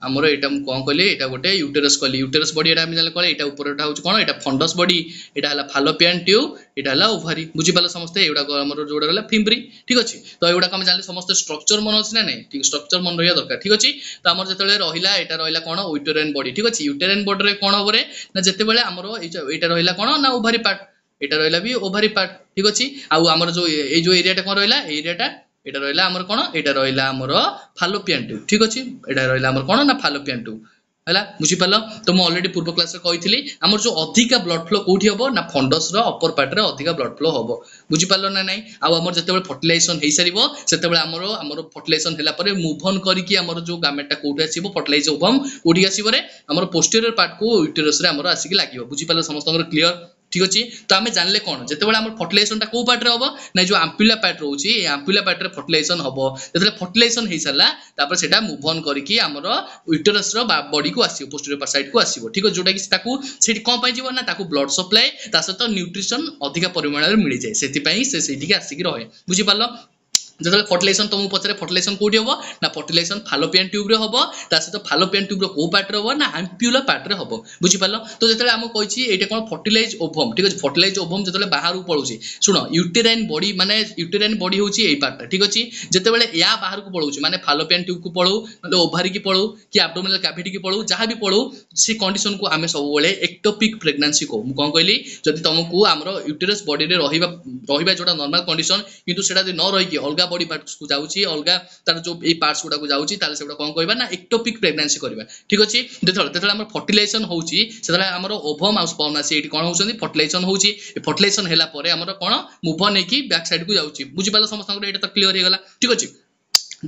हमरो एटा हम कोन कहली एटा गोटे यूटेरस कहली यूटेरस बॉडी एटा हम जानले कहले एटा ऊपरटा होछ कोन एटा फंडस बॉडी एटा हला फालोपियन ट्यूब एटा हला ओवरी बुझि पालो समस्त एडा हमरो जोडा हला फिम्ब्री ठीक अछि तो एडा हम जानले समस्त स्ट्रक्चर मन अछि ना नै ठीक स्ट्रक्चर मन रहिया दरकार ठीक अछि तो हमर जतेले रहिला एटा रहिला कोन यूटेराइन बॉडी ठीक अछि यूटेराइन बॉडी रे कोन होबरे ना जतेबेले हमरो एटा रहिला कोन ना ओवरी पार्ट एटा रहिला भी ओवरी पार्ट ठीक अछि आ हमर जो ए जो एरियाटा कोन रहिला एरियाटा एटा रहिला हमर कोन एटा रहिला हमर फालोपियन ट्यूब ठीक अछि एटा रहिला हमर कोन ना फालोपियन ट्यूब हला बुझी पालो तो म ऑलरेडी पूर्व क्लास रे कहितली हमर जो अधिका ब्लड फ्लो कोठी हबो ना फंडस रो अपर पार्ट रे अधिका ब्लड फ्लो हबो बुझी पालो ना नै आ हमर जतेबे फर्टिलाइजेशन हेइ सारिबो सेतेबे हमर फर्टिलाइजेशन हेला परे मूव ऑन करिकि हमर जो गामेटा कोठी आसीबो फर्टिलाइज ओवम कोठी आसीबो रे हमर पोस्टीरियर पार्ट को यूटेरस रे हमर आसीकि लागिबो बुझी पालो समस्तकर क्लियर ठीक अछि तो हमें जानले कोन जतेबेला हमर फर्टिलाइजेशन ता को पार्ट रे हबो नै जो एम्पुला पार्ट रहउची ए एम्पुला पार्ट रे फर्टिलाइजेशन हबो जतेले फर्टिलाइजेशन हेइ साला तापर सेटा मूव ऑन करिकि हमर यूटेरस रो बॉडी को आसीबो पोस्टीरियर साइड को आसीबो ठीक जोटा कि ताकू सेठी कोन पय जीवो ना ताकू ब्लड सप्लाई ता सहित न्यूट्रिशन अधिक परिमाण रे मिलि जाय सेति पय से सेठी के आसीकि रहे बुझी पालो যেতବେଳେ ফর্টিলাইজেশন তুমি পচারে ফর্টিলাইজেশন কোটি হবো না ফর্টিলাইজেশন ফালোপিয়ান ଟ୍ୟୁବ রে হবো তা সହିତ ফালোপিয়ান ଟ୍ୟୁବ ର কোউ পার্ট রে হবো না আম্পুলা পার্ট রে হবো বুঝি পারলো তো যেতବେଳେ আমি কইছি এইটা কোন ফর্টিলাইজ ওভম ঠিক আছে ফর্টিলাইজ ওভম যেতବେଳେ বাহারু পড়ুছি শুনো ইউটেরাইন বডি মানে ইউটেরাইন বডি হচ্ছে এই পার্টটা ঠিক আছে যেতବେଳେ ইয়া বাহারକୁ পড়ুছি মানে ফালোপিয়ান ଟ୍ୟୁବ কু পড়ু মানে ওভারি কি পড়ু কি আবডোমিনাল ক্যাভিটি কি পড়ু যাহা বি পড়ু সে কন্ডিশন কু আমি সবুବେଳେ এক্টোপিক প্রেগন্যান্সি কো মু কোন কইলি যদি তোমাকু আমরো ইউটেরাস বডি রে রহিবা রহিবা যেটা নরমাল কন্ডিশন কিন্তু সেটা যদি ন রহি কি অলগা বডি পার্টস কু যাউছি অলগা তার যে এই পার্টস গুডা কু যাউছি তাহলে সেটা কোন কইবা না এক্টোপিক প্রেগন্যান্সি করিবা ঠিক আছে যেতବେଳେ আমরা ফর্টিলাইজেশন হউছি সেতବେଳେ ଆମର ওভম ଆଉ স্পর্ম আসি এটি কোন হউছন্তি ফর্টিলাইজেশন হউছি এই ফর্টিলাইজেশন হেলা পরে ଆମର কোন মুভ অন নেকি ব্যাক সাইড কু যাউছি বুঝি পারলো সমস্তଙ୍କର এটা তো ক্লিयर हे गला ঠিক আছে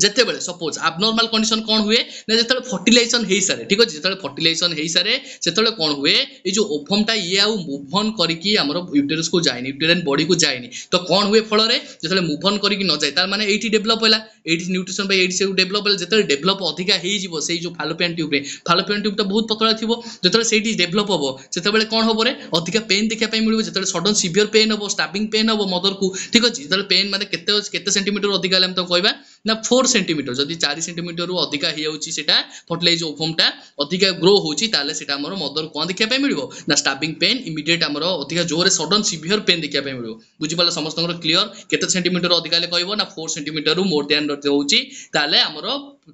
যেতବେଳେ সপোজ আবনর্মাল কন্ডিশন কোন হুয়ে না যেতବେଳେ ফর্টিলাইজেশন হেই সারে ঠিক আছে যেতବେଳେ ফর্টিলাইজেশন হেই সারে সেতବେଳେ কোন হুয়ে এই যে ওভমটা ইয়ে আউ মুভ অন করিকি ଆମର ইউটেরাস কু যায়নি ইউটেরাইন বডি কু যায়নি তো কোন হুয়ে ফলরে যেতବେଳେ মুভ অন করিকি ন যায় তার মানে এইটি ডেভেলপ হলা এইটি নিউট্রিশন বাই এইটি সেউ ডেভেলপ হলা যেতବେଳେ ডেভেলপ ଅଧିକା হেই ଯିବ সেই যে ফালোপিয়ান টিউব রে ফালোপিয়ান টিউবটা বহুত পতলা থিবো যেতବେଳେ সেইটি ডেভেলপ হবো সেতବେଳେ কোন হবো রে ଅଧିକା পেইন দেখিয়া পাই মিলিবো যেতବେଳେ সডন সিভিयर পেইন হবো স্টাবিং পেইন হবো মদর কু ঠিক আছে যেতବେଳେ পেইন মানে কেতে কেতে সেন্টিমিটার ଅଧିକା হেলে আমি তো কইবা না 4 সেন্টিমিটার যদি 4 সেন্টিমিটার রু अधिका হি যাଉଛି সেটা ফর্টিলাইজ ওভমটা अधिका গ্রো হଉଛି তাহলে সেটা ଆମର মদর কোন দেখিয়া পাই মিলিবো না স্টাবিং পেইন ইমিডিয়েট ଆମର ଅଧିକା জোরে সডন সিভিयर পেইন দেখিয়া পাই মিলিবো বুঝি পারলে সমস্তଙ୍କର ক্লিयर কেতে সেন্টিমিটার ଅଧିକା হেলে কইবো না 4 সেন্টিমিটার রু মোর দ্যান হଉଛି তাহলে ଆମର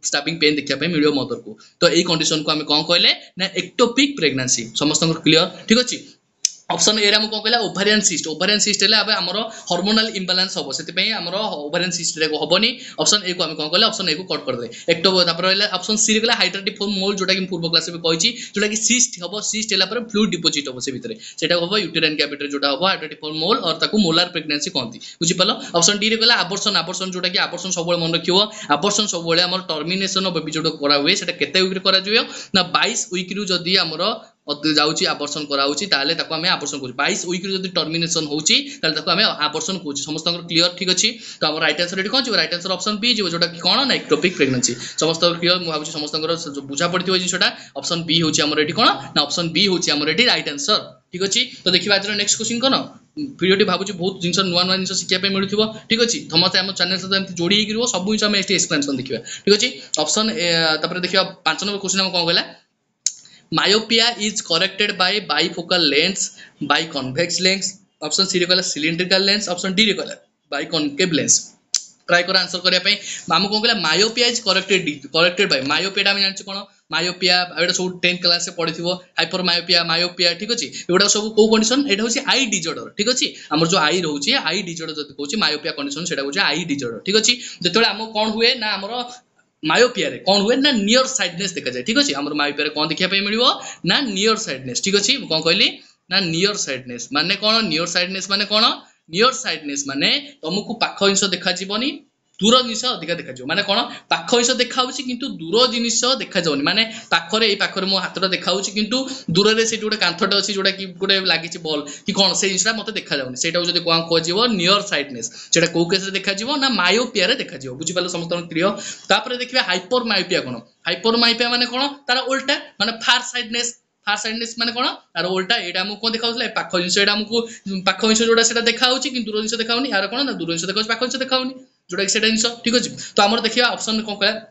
স্টাবিং পেইন দেখিয়া পাই মিলিবো মদর কু তো এই কন্ডিশন কু আমি কোন কইলে না এক্টোপিক প্রেগন্যান্সি সমস্তଙ୍କର ক্লিयर ঠিক আছে ऑप्शन ए हम कौन कहला ओभारियन सिस्ट हेले अब हमरो हार्मोनल इंबैलेंस होबो सेति पई हमरो ओभारियन सिस्ट रे होबनी ऑप्शन ए को हम कौन कहला ऑप्शन ए को कट कर दे एक्टो तापर रहला ऑप्शन सी रे कहला हाइड्रोटिफॉर्म मोल जोटा कि पूर्व क्लास में कहिची जोटा कि सिस्ट होबो सिस्ट हेला पर फ्लूइड डिपॉजिट होबो से भितरे सेटा होबो यूटेराइन कैविटी जोटा होबो हाइड्रोटिफॉर्म मोल और ताकू मोलार प्रेगनेंसी कहंती बुझि पालो ऑप्शन डी रे कहला आबर्षण जोटा कि आबर्षण सबले मन रखियो आबर्षण सबले हमर टर्मिनेशन ऑफ बेबी जोटा करा हुए सेटा केते वीक रे करा जियो ना 22 वीक रु जदी हमरो जाउची आबर्षण करा होची ताले ताको हमें आबर्षण कोची 22 वीक रे जदी टर्मिनेशन होची ताले ताको हमें आबर्षण कोची समस्त क्लियर ठीक अछि तो हमर राइट आंसर एटी कोन छी राइट आंसर ऑप्शन बी जेबो जोटा कि कोन ना एक्टोपिक प्रेगनेंसी समस्त क्लियर मु भाबुची समस्त बुझा पड़थिबो जिसोटा ऑप्शन बी होची हमर एटी कोन ना ऑप्शन बी होची हमर एटी राइट आंसर ठीक अछि तो देखिबा आज नेक्स्ट क्वेश्चन कोन वीडियो टी भाबुची बहुत जिंस नुवा नुवा जिंस सिखिया पे मिलुथिबो ठीक अछि समस्त हम चैनल से एमति जोडी हे गिरबो सब जिंस हम एटी एक्सप्लेनेशन देखिबा ठीक अछि ऑप्शन तापर देखिबा 5 नंबर क्वेश्चन हम कोन कहला myopia is corrected by bifocal lens by convex lens option C रे कहला cylindrical lens option D रे कहला by concave lens ट्राई कर आंसर करिया पई हम कोन कहला myopia is corrected by myopia हम जानछ कोन myopia एटा सब 10th क्लास से पढिथिबो हाइपर myopia ठीक अछि एटा सब को कंडीशन एटा होछि आई डिजॉर्डर ठीक अछि हमर जो आई रहउछि आई डिजॉर्डर जति कहउछि myopia कंडीशन सेटा होछि आई डिजॉर्डर ठीक अछि जेतोले हम कोन हुए ना हमर मायोपिया रे कोन हुए ना नियर साइडनेस देखा जाय ठीक अछि हमर मायोपिया रे कोन देखिया पय मिलिबो ना नियर साइडनेस ठीक अछि कोन कहली ना नियर साइडनेस माने कोन नियर साइडनेस माने तुमको पाख जिंस देखा जीवनी दूर जिनिस अधिका देखा जाव माने कोन पाख जिनिस देखा होछि किंतु दूर जिनिस देखा जावनी माने पाखरे एई पाखरे मो हातटा देखा होछि किंतु दूर रे सेठी गोटे कांथटा अछि जोटा कि गोटे लागिछि बॉल कि कोन से जिनिसटा मते देखा जावनी सेटा जदी कोन को जीवो नियर साइडनेस सेटा को केस रे देखा जीवो ना मायोपिया रे देखा जीवो बुझि पालो समस्त क्लियर तापर देखिबा हाइपर मायोपिया माने कोन तार उल्टा माने फार साइडनेस माने कोन तार उल्टा एटा हम को देखा होसले पाख जिनिस एटा हमको पाख जिनिस जोटा सेटा देखा होछि किंतु दूर जिनिस देखा होनी यार कोन ना दूर जिनिस देखा होछि पाख जिनिस देखा होनी जोटा सेटा जिनिस ठीक अछि तो हमर देखिबा ऑप्शन कोन कहला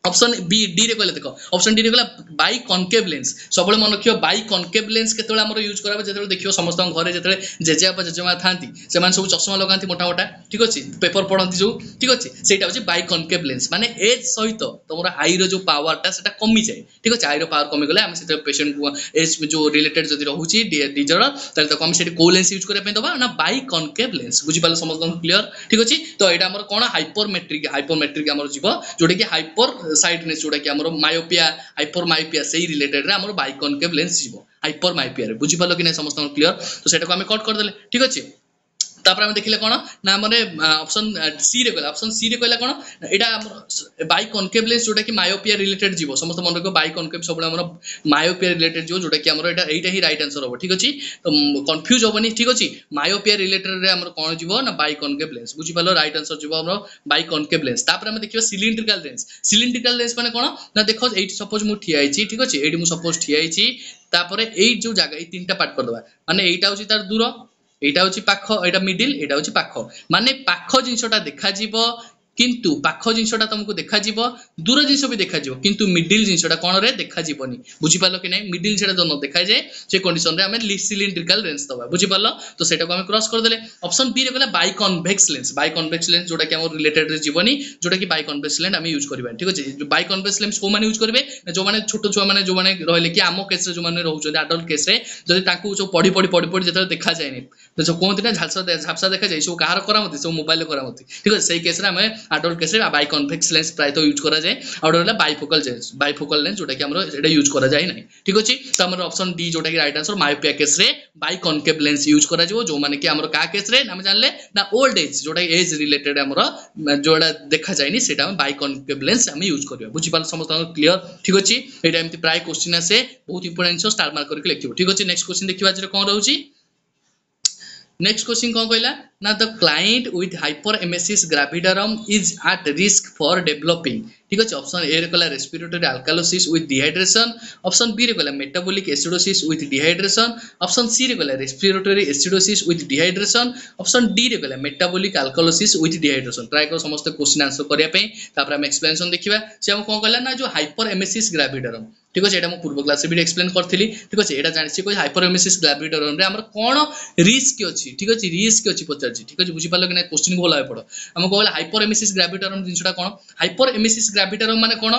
ऑप्शन बी डी रे कहले देखो ऑप्शन डी रे कहला बाई कॉनकेव लेंस सबले मन रखियो बाई कॉनकेव लेंस केतले हमर यूज कराबे जेतले देखियो समस्त घरे जेतले जेजेमा थांती से मान सब चश्मा लगांती मोटा मोटा ठीक अछि पेपर पढंती जो ठीक अछि सेटा होछि बाई कॉनकेव लेंस माने एज सहित तमरा आई रो जो पावरटा सेटा कमी जाय ठीक अछि आई रो पावर कमी गले हम सेटा पेशेंट को एज जो रिलेटेड जदी रहउछि डिजॉर्डर तले तो हम सेटा को लेंस यूज करे पे दबा ना बाई कॉनकेव लेंस बुझि पाले समस्त क्लियर ठीक अछि तो एटा हमर कोन हाइपरमेट्रिक हमर जीव जोडे कि हाइपर साइडनेस जोटा कि हमर मायोपिया हाइपर मायोपिया सेही रिलेटेड रे हमर बाई कॉनकेव लेंस जीवो हाइपर मायोपिया रे बुझि पालो कि नै समस्त क्लियर तो सेटा को हम कट कर देले ठीक अछि तापर हम देखिले कोन ना माने ऑप्शन सी रे कहला कोन एटा हमर बाई कॉनकेव लेंस जोटा कि मायोपिया रिलेटेड जीवो समस्त मन रखो बाई कॉनकेव सबले हमर मायोपिया रिलेटेड जीवो जोटा कि हमर एटा ही राइट आंसर होबो ठीक अछि तो कंफ्यूज होबनी ठीक अछि मायोपिया रिलेटेड रे हमर कोन जीवो ना बाई कॉनकेव लेंस बुझि पालो राइट आंसर जीवो हमर बाई कॉनकेव लेंस तापर हम देखियो सिलिंड्रिकल लेंस माने कोन ना देखो एटी सपोज मु ठिया आइछि ठीक अछि एटी मु सपोज ठिया आइछि तापर एई जो जगह ए तीनटा पार्ट कर दबा माने एटा होछि तार दूर एटा होछि पाख एटा मिडिल एटा होछि पाख माने पाख जिंसटा देखा जीवो किंतु पाख जिनसटा तुमको देखा जीवो दूर जिनस भी देखा जीवो किंतु मिडिल जिनसटा कोन रे देखा जीवनी बुझी पालो कि नहीं मिडिल सेटा जो न देखा जाए से कंडीशन रे हमें सिलिंड्रिकल लेंस दबा बुझी पालो तो सेटा को हमें क्रॉस कर देले ऑप्शन बी रे गला बाइकॉन्वेक्स लेंस जोटा कि हमर रिलेटेड रे जीवनी जोटा कि बाइकॉन्वेक्स लेंस हम यूज करबा ठीक अछि बाइकॉन्वेक्स लेंस को माने यूज करबे जो माने छोटो छुआ माने जो माने रहले कि आमो केस रे जो माने रहउ छै एडल्ट केस रे जदि ताकू जो पढ़ी जेते देखा जाय नै तो जो कोन दिना झापसा देखा जाय सो कहार करामती सो मोबाइल करामती ठीक अछि सही केस रे हम एडल्ट केस रे बाइकॉन्वेक्स लेंस प्राय तो यूज करा जाय और रहला बाइफोकल लेंस जोटा कि हमरो एटा यूज करा जाय नै ठीक अछि तो हमर ऑप्शन डी जोटा कि राइट आंसर मायोपिया केस रे बाइकॉन्वेव लेंस यूज करा जो जो माने कि हमरो का केस रे हम जानले ना ओल्ड एज जोटा एज रिलेटेड हमरो जोडा देखा जायनी सेटा हम बाइकॉन्वेव लेंस हम यूज करबा बुझी पाल समस्त क्लियर ठीक अछि एटा एमति प्राय क्वेश्चन आसे बहुत इंपोर्टेंट छ स्टार मार्क करके लिखिबो ठीक अछि नेक्स्ट क्वेश्चन देखिबा जे कोन रहउची नेक्स्ट क्वेश्चन कौन कहला ना the client with hyperemesis gravidarum is at risk for developing ठीक अछि ऑप्शन ए रे कहला respiratory alkalosis with dehydration option B रे कहला metabolic acidosis with dehydration option C रे कहला respiratory acidosis with dehydration option D रे कहला metabolic alkalosis with dehydration try कर समस्त क्वेश्चन आंसर करिया पे तापर हम एक्सप्लेनेशन देखिबा से हम कोन कहला ना जो हाइपरएमेसिस ग्रेविडारम ठीक अछि एटा हम पूर्व क्लास रे भी एक्सप्लेन करथिली ठीक अछि एटा जानि छी कोइ हाइपरएमेसिस ग्रेविडारम रे हमर कोन रिस्क अछि ठीक अछि रिस्क अछि पचारछि ठीक अछि बुझि पालो कि नै क्वेश्चन को बोलाय पड़ो हम कहला हाइपरएमेसिस ग्रेविडारम जिनसटा कोन हाइपरएमेसिस ग्रेविडारम माने कोन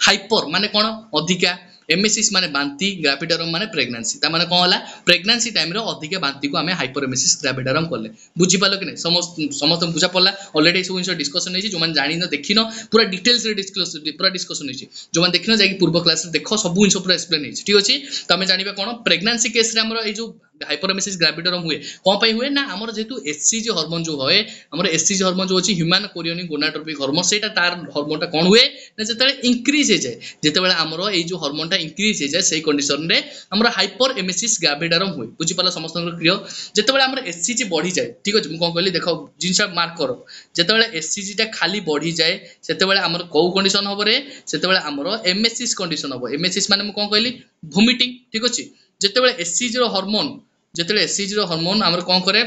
हाइपर माने कोन अधिका एमेसिस माने बांती ग्रेविडारम माने प्रेगनेंसी ता माने कोन होला प्रेगनेंसी टाइम रे अधिका बांती को हमें हाइपरएमेसिस ग्रेविडारम करले बुझि पालो कि नै समस्त बुझा पड़ला ऑलरेडी सब इनसो डिस्कशन नै जो माने जानि न देखिनो पूरा डिटेल्स रे डिस्कशन नै जो माने देखिनो जाई पूर्व क्लास रे देखो सब इनसो पूरा एक्सप्लेन नै ठीक अछि त हमें जानिबा कोन प्रेगनेंसी केस रे हमरो ए जो हाइपरएमेसिस ग्रेविडारम हुए कोन पई हुए ना हमर जेतु एचसीजी हार्मोन जो होय हमर एचसीजी हार्मोन जो अछि ह्यूमन कोरियोनिक गोनाडोट्रोपिक हार्मोन सेटा तार हार्मोन टा कोन हुए ना जेतेबेले इंक्रीज हे जाय जेतेबेले हमर ए जो हार्मोन टा इंक्रीज हे जाय सेही कंडीशन रे हमर हाइपरएमेसिस ग्रेविडारम हुए बुझि पाला समस्त क्लियर जेतेबेले हमर एचसीजी बढ़ी जाय ठीक अछि म कोन कहली देखो जिनसा मार्क करो जेतेबेले एचसीजी टा खाली बढ़ी जाय सेतेबेले हमर को कंडीशन होबो रे सेतेबेले हमर एमएसिस कंडीशन होबो एमएसिस माने म कोन कहली वोमिटिंग ठीक अछि जेतेबेले एचसीजी रो हार्मोन जेतेबेले एचसीजी रो हार्मोन हमर कोन करे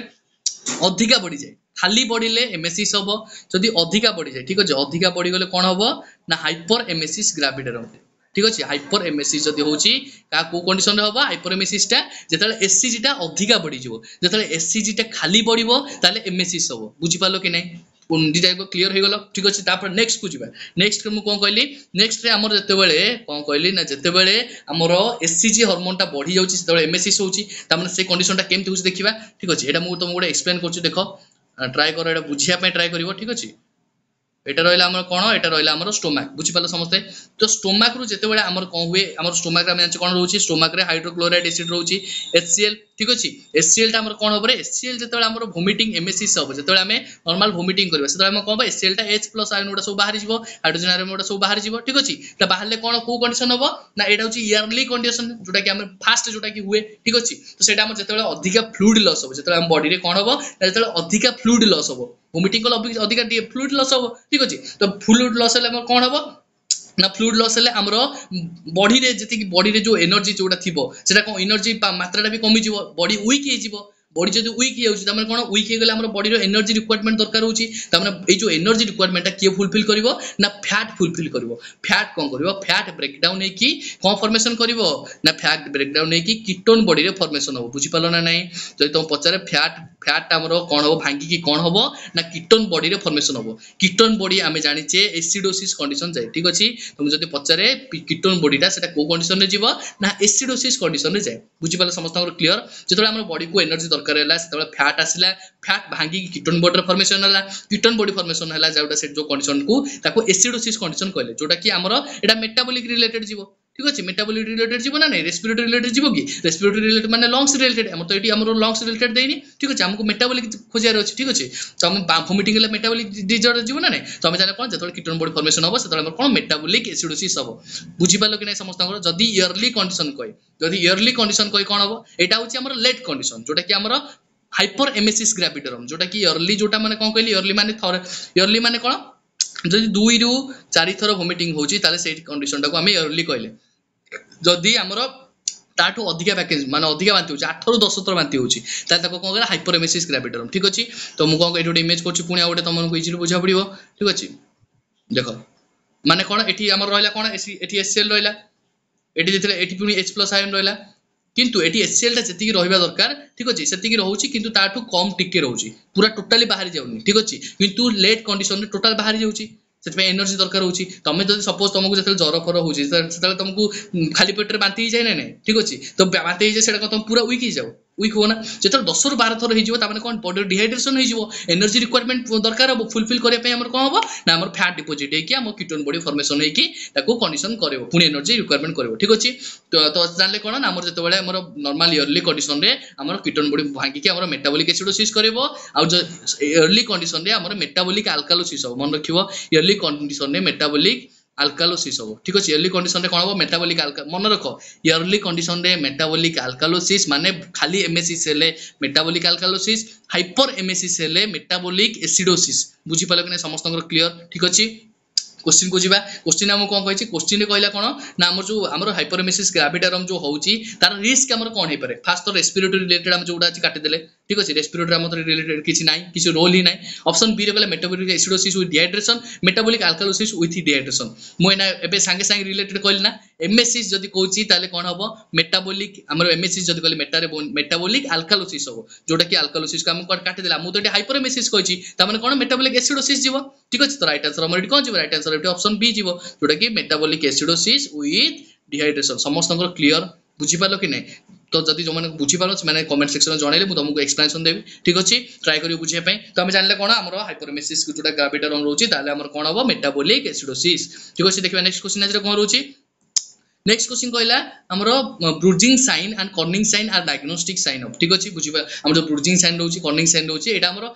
अधिका बढ़ी जाय खाली बढ़िले एमएसिस होबो जदी अधिका बढ़ी जाय ठीक अछि अधिका बढ़ी गले कोन होबो ना हाइपरएमेसिस ग्रेविडारम ठीक अछि हाइपरएमेसिस जदी होची का को कंडीशन रे होबा हाइपरएमेसिस टा जेतेबेले एचसीजी टा अधिका बढ़ी जिवो जेतेबेले एचसीजी टा खाली बढ़िबो ताले एमएसिस होबो बुझि पालो कि नै डिटा को क्लियर हो गलो ठीक अछि तापर नेक्स्ट को जिबा नेक्स्ट को कोन कहली नेक्स्ट रे हमर जेतेबेले कोन कहली ना जेतेबेले हमर एचसीजी हार्मोन टा बढ़ी जाउची सेतेबेले एमएसिस होउची त माने से कंडीशन टा केमति होउची देखिबा ठीक अछि एटा मु तुम गोटे एक्सप्लेन करछु देखो ट्राई करो एटा बुझिया पे ट्राई करिवो ठीक अछि एटा रहला हमर कोन एटा रहला हमर स्टोमक बुझि पालो समस्ते तो स्टोमक रु जेतेबेले हमर कोन हुए हमर स्टोमक रा मेन कोन रहउची स्टोमक रे हाइड्रोक्लोराइड एसिड रहउची HCl ठीक अछि HCl टा हमर कोन होबरे HCl जेतेबेले हमर वोमिटिंग एमएसिस होबो जेतेबेले हमें नॉर्मल वोमिटिंग करबा सेतेबेले हम कोन बा HCl टा H+ आयन उडा सब बाहर जिवो हाइड्रोजन आयन उडा सब बाहर जिवो ठीक अछि त बाहरले कोन को कंडीशन होबो ना एटा होची इयरली कंडीशन जोटा कि हम फास्ट जोटा कि हुए ठीक अछि तो सेटा हम जेतेबेले अधिका फ्लूइड लॉस होबो जेतेबेले हम बॉडी रे कोन होबो जेतेबेले अधिका फ्लूइड लॉस होबो वोमिटिंग को अधिका फ्लूइड लॉस होबो ठीक अछि तो फ्लूइड लॉस हेले हम कोन होबो ना फ्लूइड लॉस हेले हमरो बॉडी रे जति कि बॉडी रे जो एनर्जी जोटा थिबो सेटा को एनर्जी मात्रा टा भी कमी जिवो बॉडी वीक हे जिवो बॉडी जदी वीक हे होउची त माने कोन वीक हे गेले हमर बॉडी रो एनर्जी रिक्वायरमेंट दरकार होउची त माने ए जो एनर्जी रिक्वायरमेंट टा के फुलफिल करिवो ना फैट फुलफिल करिवो फैट कोन करिवो फैट ब्रेक डाउन हे की कोन फॉर्मेशन करिवो ना फैट ब्रेक डाउन हे की कीटोन बॉडी रे फॉर्मेशन हो बुझि पालो ना नै जदी तुम पचारे फैट हमरो कोन हो भांगी की कोन होबो ना कीटोन बॉडी रे फॉर्मेशन होबो कीटोन बॉडी आमे जानि छे एसिडोसिस कंडीशन जाय ठीक अछि तुम जदी पचारे कीटोन बॉडी टा सेटा को कंडीशन रे जिवो ना एसिडोसिस कंडीशन रे जाय बुझि पालो समस्त क्लियर जेतोले हमर बॉडी को एनर्जी दरकार हैला सेतोले फैट आसिला फैट भांगी कीटोन बॉडी रे फॉर्मेशन हैला कीटोन बॉडी फॉर्मेशन हैला जाउटा से जो कंडीशन को ताको एसिडोसिस कंडीशन कहले जोटा कि हमरो एटा मेटाबॉलिक रिलेटेड जिवो ठीक अछि मेटाबॉलिक रिलेटेड जीव ना नै रेस्पिरेटरी रिलेटेड जीव की रेस्पिरेटरी रिलेटेड माने लंग्स रिलेटेड हमर तो एटी हमर लंग्स रिलेटेड देइनी ठीक अछि हमको मेटाबॉलिक खोजियार अछि ठीक अछि तो हम वोमिटिंग ले मेटाबॉलिक डिसऑर्डर जीव ना नै तो हम जाने कोन जतोल कीटोन बॉडी फॉर्मेशन होबो सेतोल हमर कोन मेटाबॉलिक एसिडोसिस होबो बुझि पालो कि नै समस्त जदी इयरली कंडीशन कय जदी इयरली कंडीशन कय कोन होबो एटा होछि हमर लेट कंडीशन जोटा कि हमर हाइपरएमेसिस ग्रेविडारम जोटा कि इयरली जोटा माने कोन कहली इयरली माने कोन जदी 2 रु 4 थरो वोमिटिंग होछि ताले सेट कंडीशन टाको हम इयरली कहले जदी हमरो ताठू अधिका वैकेंसी माने अधिका बांती होची 8 रु 10 थर बांती होची ताले ताको कोन कहला हाइपरएमेसिस ग्रेविडारम ठीक अछि तो मु कोन एठी इमेज करछि पुनी आउटे तमन को इजिली बुझा पड़िबो ठीक अछि देखो माने कोन एठी हमर रहला कोन एठी एचसीएल रहला एठी जेतले एठी पुनी H+ आयन रहला किंतु एटी एचसीएल टा जति रहिबा दरकार ठीक अछि सेति रहउची किंतु ताठू कम टिके रहउची पूरा टोटली बाहर जाउनी ठीक अछि किंतु लेट कंडीशन रे टोटल बाहर जाउची सेति एनर्जी दरकार होची तमे जदि सपोज तुमको जतले जर फर होची सेतले तुमको खाली पेट रे बांती जाय नै ठीक अछि तो बांती जाय सेटा तुम पूरा वीक ही जाओ वीक हो ना जेतर 10 रु 12 थर हिजिवो ताने कोन बॉडी डिहाइड्रेशन हिजिवो एनर्जी रिक्वायरमेंट दरकार हो फुलफिल करे पे हमर कोन हो ना हमर फैट डिपॉजिट हे कि हम कीटोन बॉडी फॉर्मेशन हे कि ताको कंडीशन करबो पुनी एनर्जी रिक्वायरमेंट करबो ठीक अछि तो जानले कोन ना हमर जते बेले हमर नॉर्मल इयरली कंडीशन रे हमर कीटोन बॉडी भांगी कि हमर मेटाबॉलिक एसिडोसिस करबो आ इयरली कंडीशन रे हमर मेटाबॉलिक अल्कालोसिस हो मन रखिबो इयरली कंडीशन रे मेटाबॉलिक अल्कालोसिस हो ठीक अछि इयरली कंडीशन रे कोन हो मेटाबॉलिक मन रखो इयरली कंडीशन रे मेटाबॉलिक अल्कालोसिस माने खाली एमएसिस हेले मेटाबॉलिक अल्कालोसिस हाइपर एमएसिस हेले मेटाबॉलिक एसिडोसिस बुझी पालो कि समस्त क्लियर ठीक अछि क्वेश्चन को जीवा क्वेश्चन हम कोन कहै क्वेश्चन रे कहला कोन ना हमर जो हमर हाइपरएमेसिस ग्रेविडारम जो होउची तार रिस्क हमर कोन हे पारे फास्ट तो रेस्पिरेटरी रिलेटेड हम जोडा अछि काटि देले ठीक अछि रेस्पिरेटरी हम रिलेटेड किछि नाही किछि रोल ही नाही ऑप्शन बी रे कहला metabolic acidosis with dehydration metabolic alkalosis with dehydration मो एना एबे संगे संगे रिलेटेड कहली ना एमएसिस जदी कहउची ताले कोन हबो मेटाबॉलिक हमर एमएसिस जदी कहले मेटाबॉलिक अल्कालोसिस हो जोटा कि अल्कालोसिस को हम काटि देला मु तो हाइपरएमेसिस कहछि त माने कोन मेटाबॉलिक एसिडोसिस जीवो ठीक अछि तो राइट आंसर हमर कोन जीवो राइट आंसर ऑप्शन बी जीवो जोटा कि मेटाबॉलिक एसिडोसिस विथ डिहाइड्रेशन समस्त क्लियर बुझी पालो कि नै तो जदी जो माने बुझी पालो माने कमेंट सेक्शन में जणाइले मु तुमको एक्सप्लेनेशन देबी ठीक अछि ट्राई करियो बुझिया पय तो हम जानले कोन हमर हाइपरएमेसिस जोटा ग्रेविडारम रहउची ताले हमर कोन हबो मेटाबॉलिक एसिडोसिस ठीक अछि देखबा नेक्स्ट क्वेश्चन आज कोन रहउची नेक्स्ट क्वेश्चन कहला हमरो bruising sign and corning sign are diagnostic sign of ठीक अछि बुझिबा हम जो ब्रूजिंग साइन रहउची कॉर्निंग साइन रहउची एटा हमरो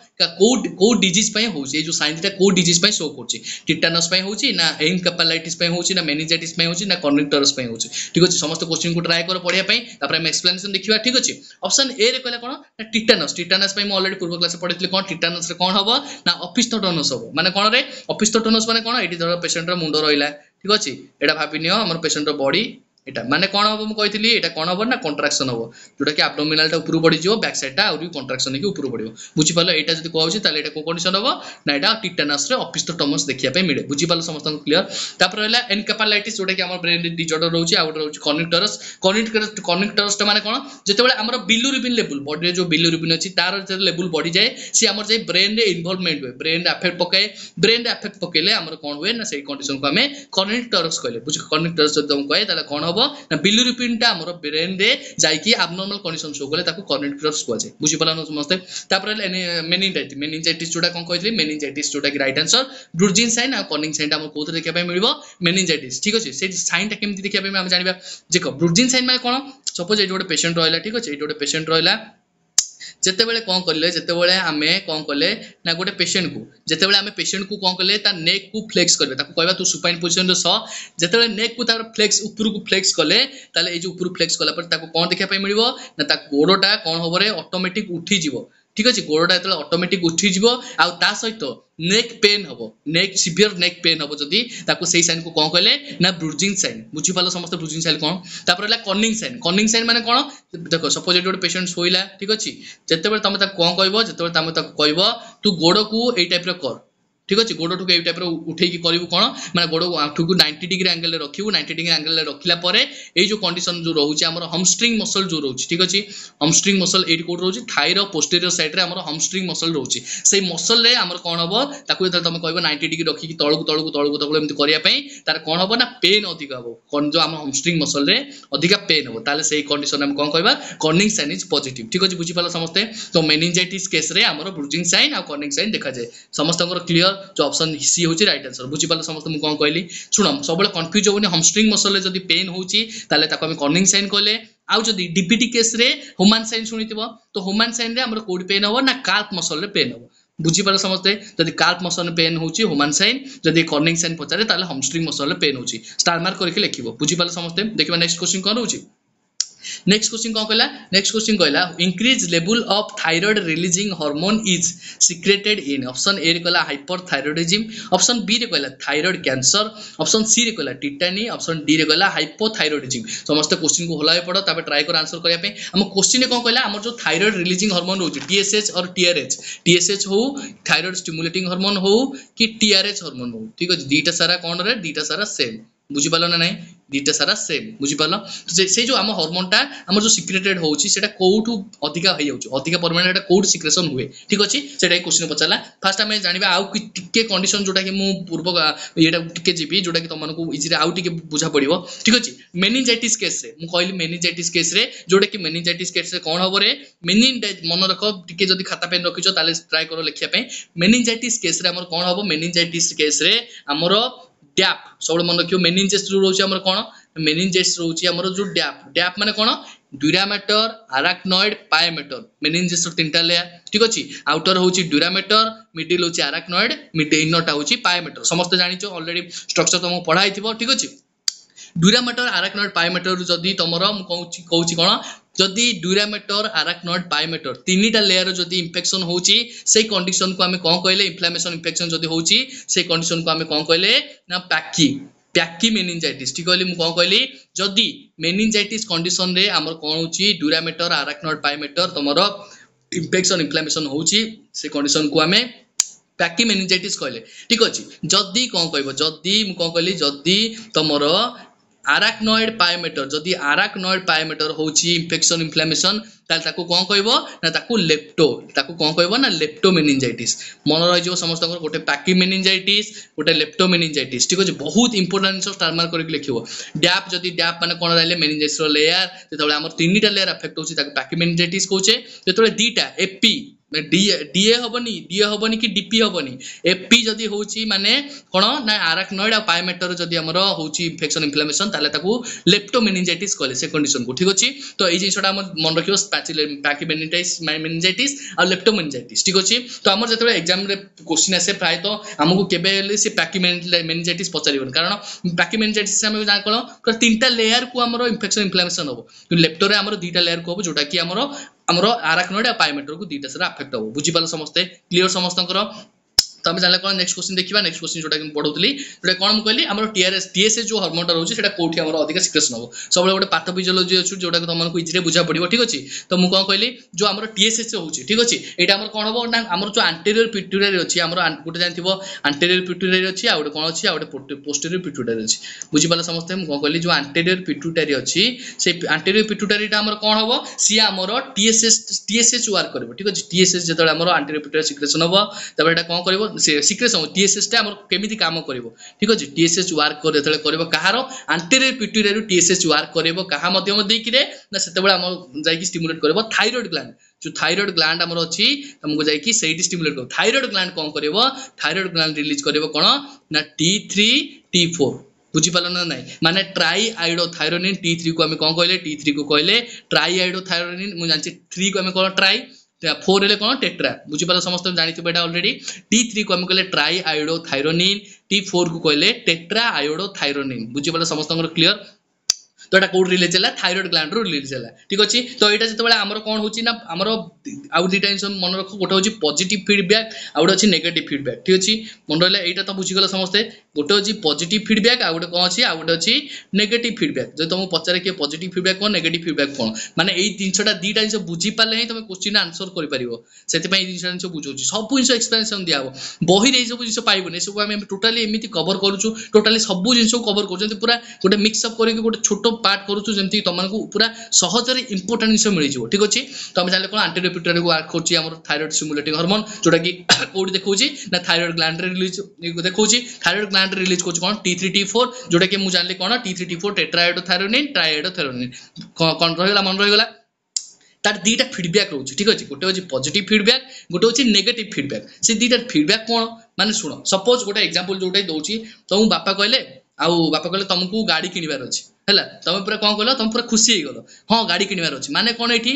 को डिजीज पय होउची ए जो साइन दिटा को डिजीज पय शो करची टिटानस पय होउची ना एनकेफेलाइटिस पय होउची ना मेनिंजाइटिस पय होउची ना कॉर्निक्टरस पय होउची ठीक अछि समस्त क्वेश्चन को ट्राई करो पढिया पय तापर हम एक्सप्लेनेशन देखिबा ठीक अछि ऑप्शन ए रे कहला कोन ना टिटानस पय म ऑलरेडी पूर्व क्लास पढितले कोन टिटानस रे कोन हबो ना ऑपिस्थोटोनस हबो माने कोन रे ऑपिस्थोटोनस माने कोन एटी धर पेशेंट रो मुंडो रहिला ठीक अछि एटा भाबि नियो हमर पेशेंट रो बॉडी एटा माने कोन हबो म कहितली एटा कोन हबो ना कंट्राक्शन हबो जोटा कि एब्डोमिनल टा ऊपर बढ़ी जिवो बैक साइड टा और कंट्राक्शन के ऊपर बढ़िबो बुझि पालो एटा जदी कहउची ताले एटा को कंडीशन हबो ना एटा टिटानस रे ऑपिस्थोटोनस देखिया पे मिले बुझि पालो समस्त क्लियर तापर रहला एनकेफेलाइटिस जोटा कि हमर ब्रेन डिसऑर्डर रहउची आउट रहउची कॉर्निक्टरस टा माने कोन जते बेले हमर बिलिरुबिन लेवल बॉडी रे जो बिलिरुबिन अछि तार जे लेवल बढ़ी जाय से हमर जे ब्रेन रे इन्वॉल्वमेंट होय ब्रेन रे अफेक्ट पकेले हमर कोन होय ना सेही कंडीशन को हमें कॉर्निक्टरस कहले बुझ कॉर्निक्टरस जदि हम कहे ताले कोन हबो ना बिलिरुबिन टा हमर ब्रेन रे जाय कि एब्नॉर्मल कंडीशन शो करले ताको कॉर्निक्टरस को जाय बुझि पालो समस्त तापर मेनिंजाइटिस जोटा कोन कहइतली मेनिंजाइटिस जोटा कि राइट आंसर ब्रूजिंग साइन आ कॉर्निंग साइन टा हम कोथि देखिया पे मिलबो मेनिंजाइटिस ठीक अछि से साइन टा केमति देखिया पे हम जानिबा जेको ब्रूजिंग साइन माने कोन सपोज ए जोटे पेशेंट रहला ठीक अछि ए जोटे पेशेंट रहला जेते बेले कोन करले जेते बेले हमें कोन करले ना गोटे पेशेंट को जेते बेले हमें पेशेंट को कोन करले ता नेक को फ्लेक्स करबे ताको कहबा तू सुपाइन पोजीशन रे स जेते बेले नेक को तार फ्लेक्स ऊपर को फ्लेक्स करले ताले ए जो ऊपर फ्लेक्स करला पर ताको कोन देखिया पे मिलिबो ना ता गोडोटा कोन होबरे ऑटोमेटिक उठी जिवो ठीक अछि गोडोटा एतले ऑटोमेटिक उठी जिवो आ ता सहित नेक पेन हबो नेक सिवियर नेक पेन हबो जदी ताको सेही साइन को कोन कहले ना ब्रूजिंग साइन बुझि पालो समस्त ब्रूजिंग साइन कोन तापर हला कॉर्निंग साइन माने कोन देखो सपोज एटो पेशेंट सोइला ठीक अछि जेते बेले तमे ता कोन कहबो जेते बेले तमे ता कहबो तू गोडो को एई टाइप रो कर ठीक अछि गोडो ठुक एई टाइप रो उठै की करिवु कोन माने गोडो ठुक 90 डिग्री एंगल रे रखिवु 90 डिग्री एंगल रे रखिला परे एई जो कंडीशन जो रहउची हमर हमस्ट्रिंग मसल जो रहउची ठीक अछि हमस्ट्रिंग मसल एई कोड रहउची थाई रो पोस्टीरियर साइड रे हमर हमस्ट्रिंग मसल रहउची सेई मसल रे हमर कोन हबो ताकू जते तमे कहबो 90 डिग्री रखि की तळकु एमति करिया पई तार कोन हबो ना पेन अधिक हबो कोन जो हमर हमस्ट्रिंग मसल रे अधिक पेन हबो ताले सेई कंडीशन हम कोन कहबा कॉर्निंग साइन इज पॉजिटिव ठीक अछि बुझि पालो समस्त तो मेनिंजाइटिस केस रे हमर ब्रूजिंग साइन आ कॉर्निंग साइन देखा जाय समस्तଙ୍କର क्लियर जो ऑप्शन सी होची राइट आंसर बुझि पालो समस्त मु कोन कहली सुनो सबले कंफ्यूज होनी हमस्ट्रिंग मसल रे जदी पेन होची ताले ताको हम कॉर्निंग साइन कहले आउ जदी डीपीटी केस रे ह्यूमन साइन सुनितिबो तो ह्यूमन साइन रे हमर कोडी पेन हो ना कार्प मसल रे पेन हो बुझि पालो समस्त जदी कार्प मसल रे पेन होची ह्यूमन साइन जदी कॉर्निंग साइन पचारे ताले हमस्ट्रिंग मसल रे पेन होची स्टार मार्क करके लिखिबो बुझि पालो समस्त देखिबा नेक्स्ट क्वेश्चन कोन होची नेक्स्ट क्वेश्चन कौन कहला नेक्स्ट क्वेश्चन कहला increase level of thyroid releasing hormone is secreted in option A रे कहला हाइपरथायराइडिज्म ऑप्शन बी रे कहला थायराइड कैंसर ऑप्शन सी रे कहला टिटानी ऑप्शन डी रे कहला हाइपोथायराइडिज्म समस्त क्वेश्चन को हलावे पड़ो ताबे ट्राई कर आंसर करिया पे हम क्वेश्चन कौन कहला हमर जो थायराइड रिलीजिंग हार्मोन होची टीएसएच और टीआरएच टीएसएच हो थायराइड स्टिमुलेटिंग हार्मोन हो कि टीआरएच हार्मोन हो ठीक है दीटा सारा कौन रे दीटा सारा सेम बुझी पालो ना नहीं दीटा सारा सेम बुझी पालो तो से जो हम हार्मोनटा हमर जो सिक्रेटेड होची सेटा कोठू अधिका होई जाउची अधिका परिमाण एटा कोड सिक्रेशन हुए ठीक अछि सेटा क्वेश्चन पचाला फर्स्ट हमें जानिबा आउ टिके कंडीशन जोटा कि मु पूर्व एटा टिके जीबी जोटा कि तमन को इजी रे आउ टिके बुझा पड़िबो ठीक अछि मेनिंजाइटिस केस रे मु कहली मेनिंजाइटिस केस रे जोटा कि मेनिंजाइटिस केस रे कोन हबो रे मन रख टिके जदी खाता पेन रखिचो ताले ट्राई करो लिखिया पे मेनिंजाइटिस केस रे हमर कोन हबो मेनिंजाइटिस केस रे हमर डैप सब मन रखियो मेनिंजेस जो रोची हमर कोन मेनिंजेस रोची हमर जो डैप माने कोन ड्यूरामेटर अराक्नॉइड पायोमेटर मेनिंजेस तीनटा लेयर ठीक अछि आउटर होची ड्यूरामेटर मिडिल होची अराक्नॉइड मिड इनरटा होची पायोमेटर समस्त जानिचो ऑलरेडी स्ट्रक्चर तुम पढ़ाई थिबो ठीक अछि ड्यूरामेटर अराक्नॉइड पायोमेटर जदी तमरो कहूची कोन जदी ड्यूरामेटर अराक्नॉइड पायोमेटर तीनटा लेयर जदी इंफेक्शन होची से कंडीशन को हमें कोन कहले इन्फ्लेमेशन इंफेक्शन जदी होची से कंडीशन को हमें कोन कहले ना पैकी मेनिंजाइटिस ठीक कहली मु कोन कहली जदी मेनिंजाइटिस कंडीशन रे हमर कोन होची ड्यूरामेटर अराक्नॉइड पायोमेटर तमरो इंफेक्शन इन्फ्लेमेशन होची से कंडीशन को हमें पैकी मेनिंजाइटिस कहले ठीक अछि जदी कोन कहबो जदी मु कोन कहली जदी तमरो अराक्नॉइड पायोमेटर जदी अराक्नॉइड पायोमेटर होची इंफेक्शन इन्फ्लेमेशन ताल ताको कोन कहबो ना ताको कोन कहबो ना लेप्टो मेनिंजाइटिस मन रहि जो समस्त गोटे पैकी मेनिंजाइटिस गोटे लेप्टो मेनिंजाइटिस ठीक अछि बहुत इंपोर्टेंट स्टार मार्क करके लिखिबो डैप जदी डैप माने कोन रहले मेनिंजाइटिस रो लेयर जेतबे हमर तीनटा लेयर अफेक्ट होची ताको पैकी मेनिंजाइटिस कहूचे जेतबे दीटा एपी डीए हबनी कि डीपी हबनी एपी जदी होची माने कोन ना अराक्नॉइड आ पायोमेटर जदी हमर होची इंफेक्शन इन्फ्लेमेशन ताले ताको लेप्टोमेनिंजाइटिस कहले से कंडीशन को ठीक अछि तो एई जिसटा हम मन रखियो पैकी मेनिंजाइटिस आ लेप्टोमेनिंजाइटिस ठीक अछि तो हमर जेतबे एग्जाम रे क्वेश्चन आसे प्राय तो हमकु केबे से पैकी मेनिंजाइटिस पचारिबन कारण पैकी मेनिंजाइटिस हम जान कोन तीनटा लेयर को हमर इंफेक्शन इन्फ्लेमेशन हो लेप्टो रे हमर दीटा लेयर को जोटा कि हमर अराक्नॉइड आ पायोमेटर को दीटा सारा अफेक्ट हो बुझी पाल समस्ते क्लियर समस्तंकर तो हम जानले कोन नेक्स्ट क्वेश्चन देखिबा नेक्स्ट क्वेश्चन जोटा कि पढौतली जोटा कोन कहली हमर टीएसएच जो हार्मोनटा रहउची सेटा कोठी हमर अधिक सिक्रेशन हो सब गोटे पैथोफिजियोलॉजी अछि जोटा कि तमन को इजी रे बुझा पड़िबो ठीक अछि तो मु कोन कहली जो हमर टीएसएच होउची ठीक अछि एटा हमर कोन होबो ना हमर जो एंटीरियर पिट्यूटरी अछि हमर गोटे जानथिबो एंटीरियर पिट्यूटरी अछि आ गोटे कोन अछि आ गोटे पोस्टीरियर पिट्यूटरी अछि बुझी पाल समस्ते मु कोन कहली जो एंटीरियर पिट्यूटरी अछि से एंटीरियर पिट्यूटरीटा हमर कोन होबो सी हमर टीएसएच वर्क करबो ठीक अछि टीएसएच जेतले हमर एंटीरियर पिट्यूटरी सिक्रेशन होबो तबे एटा कोन करबो सिक्रेशन टीएसएच टा हमर केमिति काम करिवो ठीक अछि टीएसएच वर्क कर जेतले करबो कहारो एंटीरियर पिट्यूटरी टीएसएच वर्क करबो कहा माध्यम देकी रे ना सेतेबेला हम जाईकी स्टिमुलेट करबो थायराइड ग्लैंड जो थायराइड ग्लैंड हमर अछि हमको जाईकी सेठी स्टिमुलेट करबो थायराइड ग्लैंड कोन करबो थायराइड ग्लैंड रिलीज करबो कोन ना T3 T4 बुझी पालो ना नहीं माने ट्राई आइडोथायरोनिन T3 को हमें कोन कहले T3 को कहले ट्राई आइडोथायरोनिन मु जानछि 3 को हमें कोन ट्राई 4 हेले कोन टेट्रा बुझी पालो समस्त जानिथि बेटा ऑलरेडी T3 को हम कहले ट्राई आइडोथायरोनिन T4 को कहले टेट्रा आइडोथायरोनिन बुझी पालो समस्त क्लियर तो एटा कोड रिलीज होला थायराइड ग्लैंड रो रिलीज होला ठीक अछि तो एटा जतबेला हमर कोन होची ना हमर आउ दी टाइम मन रखो गोटे होची पॉजिटिव फीडबैक आ गोटे अछि नेगेटिव फीडबैक ठीक अछि मन रहले एटा तो बुझी गला समस्त गोटे होची पॉजिटिव फीडबैक आ गोटे कोन अछि आ गोटे अछि नेगेटिव फीडबैक जे तुम पचारे के पॉजिटिव फीडबैक कोन नेगेटिव फीडबैक कोन माने एई तीनटा दीटा जिंस बुझी पाले ही तुम क्वेश्चन आंसर करि परिबो सेति पई जिंस जिंस बुझौची सब जिंस एक्सप्लेनेशन दियाबो बही रे सब जिंस पाइबो ने सब हम टोटली एमिति कवर करूछु टोटली सब जिंस कवर करू पूरा गोटे मिक्स अप करके गोटे छोटो पार्ट करूछु जेमति तमनको पूरा सहज रे इंपोर्टेंट जिंस मिलि जिवो ठीक अछि तो हम जानले कोन एंटीरियर पिट्यूटरी को वर्क करछि हमर थायराइड स्टिमुलेटिंग हार्मोन जोटा कि कोड देखौछि ना थायराइड ग्लैंड रे रिलीज देखौछि थायराइड ग्लैंड रे रिलीज करछि कोन T3 T4 जोटा कि मु जानले कोन T3 T4 टेट्राआइडोथायरोनिन ट्राइआइडोथायरोनिन कोन रहला मन रहला तार दीटा फीडबैक रहउछि ठीक अछि गोटे होछि पॉजिटिव फीडबैक गोटे होछि नेगेटिव फीडबैक से दीटा फीडबैक कोन माने सुनो सपोज गोटे एग्जांपल जोटा दोछि तुम बापा कहले तुमको गाड़ी किनिबार अछि हैला तुम पूरा कोन कहलो तुम पूरा खुशी हे गेलो हां गाड़ी किनिबार अछि माने कोन एठी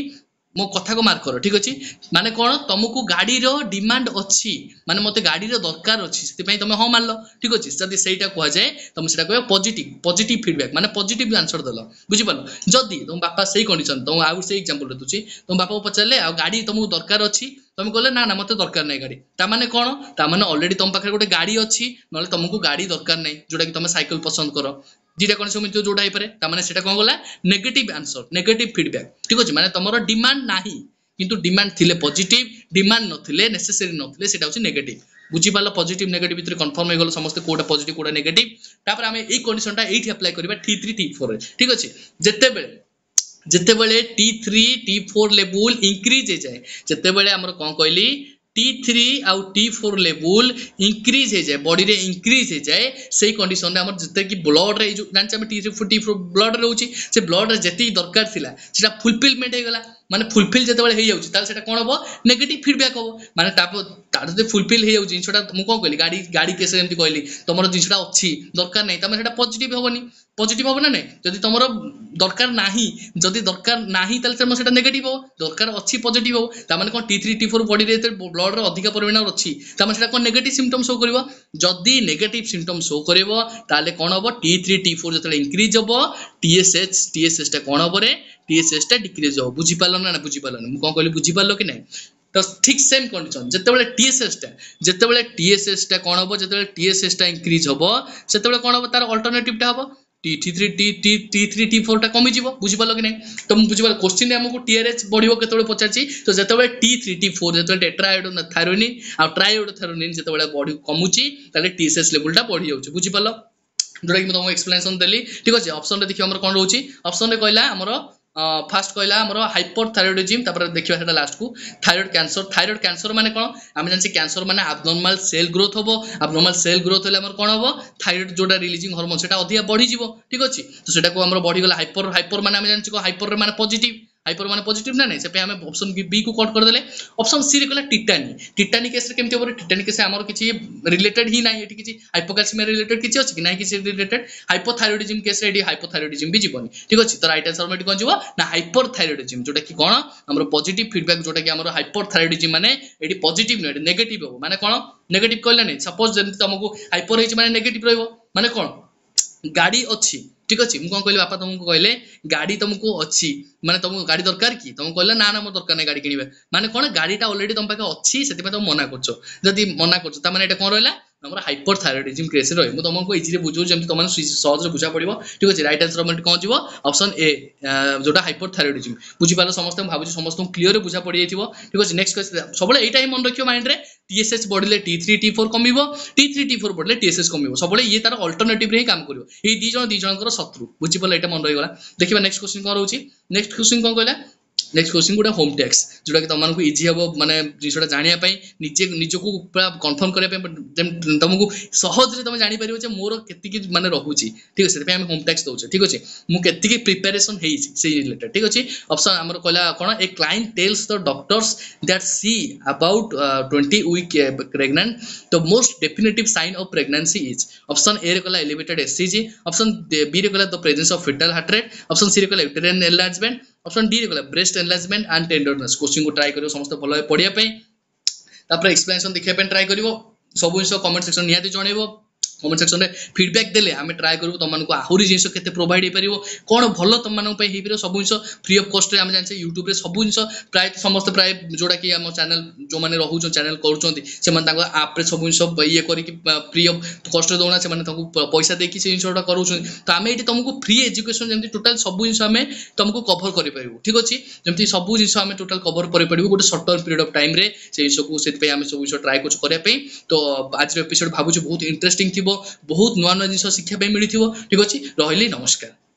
मो कथा को मार्क करो ठीक अच्छे माने कौन तुमको गाड़ी डिमांड अच्छी माने मते गाड़ी दरकार अच्छी से तुम हाँ मारल ठीक अच्छे जब से कह जाए तुम से कह पॉजिटिव फीडबैक माने पॉजिटिव आंसर देल बुझिपाल जदि तुम बापा से कंडीशन तुम आउ से एग्जांपल दूसरी तुम बापा को पचारे आ गाड़ी तुमको दरकार अच्छी तुम कहले ना ना मत दरकार नहीं गाड़ी ताने कौन ताने ऑलरेडी तुम पाखे गोटे गाड़ी अच्छी ना तुमको गाड़ी दरकार नहीं जोटा कि तुम साइकिल पसंद कर दुटा कंडीशन जोटा हो पाए ताने सेटा कौन गला नेगेटिव आंसर नेगेटिव फीडबैक ठीक अच्छे माने तुम डिमांड नाही किंतु डिमांड थिले पॉजिटिव डिमांड नथिले नेसेसरी नथिले सेटा होची नेगेटिव बुझिपाल पॉजिटिव नेगेटिव भितर कन्फर्म हो गलो समस्त कोटा पॉजिटिव कोटा नेगेटिव तापर हमें एई कंडीशनटा एठी अप्लाई करबा T3 T4 रे ठीक अच्छे जेतेबेले T3 T4 लेवल इंक्रीज हो जाए जेतेबेले हमर कोन कहली T3 आउ T4 लेवल इंक्रीज हो जाए बॉडी रे इंक्रीज हो जाए से कंडीशन रे हमर जते कि ब्लड रे जो जानछ हम T3 T4 ब्लड रे होची से ब्लड रे जति दरकार थिला सेटा फुलफिलमेंट हो गला माने फुलफिल जेतेबेले हे जाउची ताल सेटा कोन हो नेगेटिव फीडबैक हो माने तार जे फुलफिल हे जाउची जिंसटा मु कोन कहली गाड़ी केस रे एमति कहली तमरो जिंसटा अछि दरकार नै तमे सेटा पॉजिटिव होबनी पॉजिटिव हो ना नहीं जदि तुम दरकार नाही जदि दरकार नाही ताले तुम सेटा नेगेटिव हो दरकार अच्छी पॉजिटिव हो तामाने कोन T3 T4 बॉडी रे ब्लड रे अधिक परिमाण अछि तामाने सेटा कोन नेगेटिव सिम्पटम शो करबो जदि नेगेटिव सिम्पटम शो करबो ताले कोन होबो T3 T4 जतले इंक्रीज होबो TSH टा कोन होबो रे TSH टा डिक्रीज हो बुझि पालो ना बुझि पालो मु कोन कहली बुझि पालो कि नै तो ठीक सेम कंडीशन जेतेबेले TSH टा कोन होबो जेतेबेले TSH टा इंक्रीज होबो सेतेबेले कोन होबो तार अल्टरनेटिव टा होबो T3 T4 टा कमी जीवो बुझि पालो कि नै तो मु बुझि पालो क्वेश्चन हमको TRH बढ़िबो केतबेले पचारची तो जेतेबेले T3 T4 जेतेबेले टेट्राहाइड्रोथायरोनिन आ ट्राइहाइड्रोथायरोनिन जेतेबेले बॉडी कमुची ताले TSH लेवल टा बढ़ी जाउची बुझि पालो जोटा कि मैं तुमको एक्सप्लेनेशन देली ठीक अच्छे ऑप्शन रे देखियो हमर कोन रहउची ऑप्शन रे कहला हमर फास्ट कहला हमर हाइपरथायरॉयडिज्म तापर देखियो सेटा लास्ट को थायराइड कैंसर माने कोन हम जानछि कैंसर माने एब्नॉर्मल सेल ग्रोथ होबो एब्नॉर्मल सेल ग्रोथ होले हमर कोन होबो थायराइड जोटा रिलीजिंग हार्मोन सेटा अधिक बढ़ी जीवो ठीक अछि तो सेटा को हमर बढ़ी गला हाइपर माने हम जानछि को हाइपर रे माने पॉजिटिव ना नहीं से पे हमें ऑप्शन बी को कट कर देले ऑप्शन सी रे कहला टिटानी केस रे केमति होबो टिटानी केस हमर किछि रिलेटेड ही नाही एठी किछि हाइपोकैल्सिमिया रिलेटेड किछि अछि कि नाही किछि रिलेटेड हाइपोथायरॉयडिज्म केस रे एठी हाइपोथायरॉयडिज्म भी जीवनी ठीक अछि तो राइट आंसर में कोन जीवो ना हाइपरथायरॉयडिज्म जोटा कि कोन हमर पॉजिटिव फीडबैक जोटा कि हमर हाइपरथायरॉयडिज्म माने एठी पॉजिटिव नै नेगेटिव हो माने कोन नेगेटिव कहले नै सपोज जति तुमको हाइपर हेछि माने नेगेटिव रहइबो माने कोन गाड़ी अच्छी ठीक अच्छे मुझे कहली बापा तुमको कहले गाड़ी तुमको अच्छी माने तुमको गाड़ी दरकार कि तुम कहले ना ना मोर दरकार नहीं गाड़ी किनिबे माने कोन गाड़ीटा ऑलरेडी तुम पाखे अच्छी से तुम मना करछो जदि मना करछो ता माने एटा कोन रहला हमर हाइपरथायरॉयडिज्म केस रही मु तुमको इजी रे बुझो जेम तुम सहज रे बुझा पड़िबो ठीक अछि राइट आंसर में कोन जीवो ऑप्शन ए जोटा हाइपरथायरॉयडिज्म बुझि पालो समस्त भाबुची समस्त क्लियर रे बुझा पड़ी जाइथिबो ठीक अछि नेक्स्ट क्वेश्चन सबले एटा ही मन रखियो माइंड रे TSH बढ़िले T3 T4 कमिबो T3 T4 बढ़िले TSH कमिबो सबले ये तार अल्टरनेटिव रे ही काम करिवो ए दी जनकर शत्रु बुझि पालो एटा मन रहि गला देखिबा नेक्स्ट क्वेश्चन कोन रहउची नेक्स्ट क्वेश्चन कोन कहला नेक्स्ट क्वेश्चन गोटे होम टैक्स जोटा कि तुमको इजी हम माने जिसटा जानिया निजको पूरा कन्फर्म करने तुमको सहज तुम जापर जे मोर के माने रोचे ठीक है से होम टैक्स दौचे ठीक अच्छे मुझे प्रिपेरेसन से रिलेटेड ठीक अच्छे ऑप्शन आम कहला कौन a client tells the doctors that she about 20 week pregnant the most definitive sign of pregnancy is option A रे कहला एलिवेटेड एससीजी ऑप्शन बी रे कहला the presence of fetal heart rate option C रे कहला uterine enlargement option D रे कहला breast enlargement and tenderness question को try करियो समस्त भलो पढिया पे तापर एक्सप्लेनेशन देखिया पे ट्राई करियो सब जिंस कमेंट सेक्शन निहाती जणेबो कमेंट सेक्शन में फीडबैक देले आमे ट्राई करू तुमको आहुरी जिंस केते प्रोवाइड हे परिबो कोन भलो तुम मानन पे हे परिबो सब जिंस फ्री ऑफ कॉस्ट रे आमे जानसे YouTube रे सब जिंस प्राय समस्त प्राय जोडा कि हम चैनल जो माने रहू चैनल करूचंती से मन ताको आप रे सब जिंस ये करी कि फ्री ऑफ कॉस्ट रे दोना से माने ताको पैसा देकी से जिंसटा करूचंती तो आमे एटी तुमको फ्री एजुकेशन जेमति टोटल सब जिंस आमे तुमको कवर करि परिबो ठीक अछि जेमति सब जिंस आमे टोटल कवर करि परिबो गोटे शॉर्ट पीरियड ऑफ टाइम रे से जिंस को सेत पे आमे सब जिंस ट्राई कुछ करिया पे तो आज रे एपिसोड भाबुची बहुत इंटरेस्टिंग थिबो बहुत नुआ नुआ जिंस शिक्षा पे मिली ठीक अच्छे रही नमस्कार।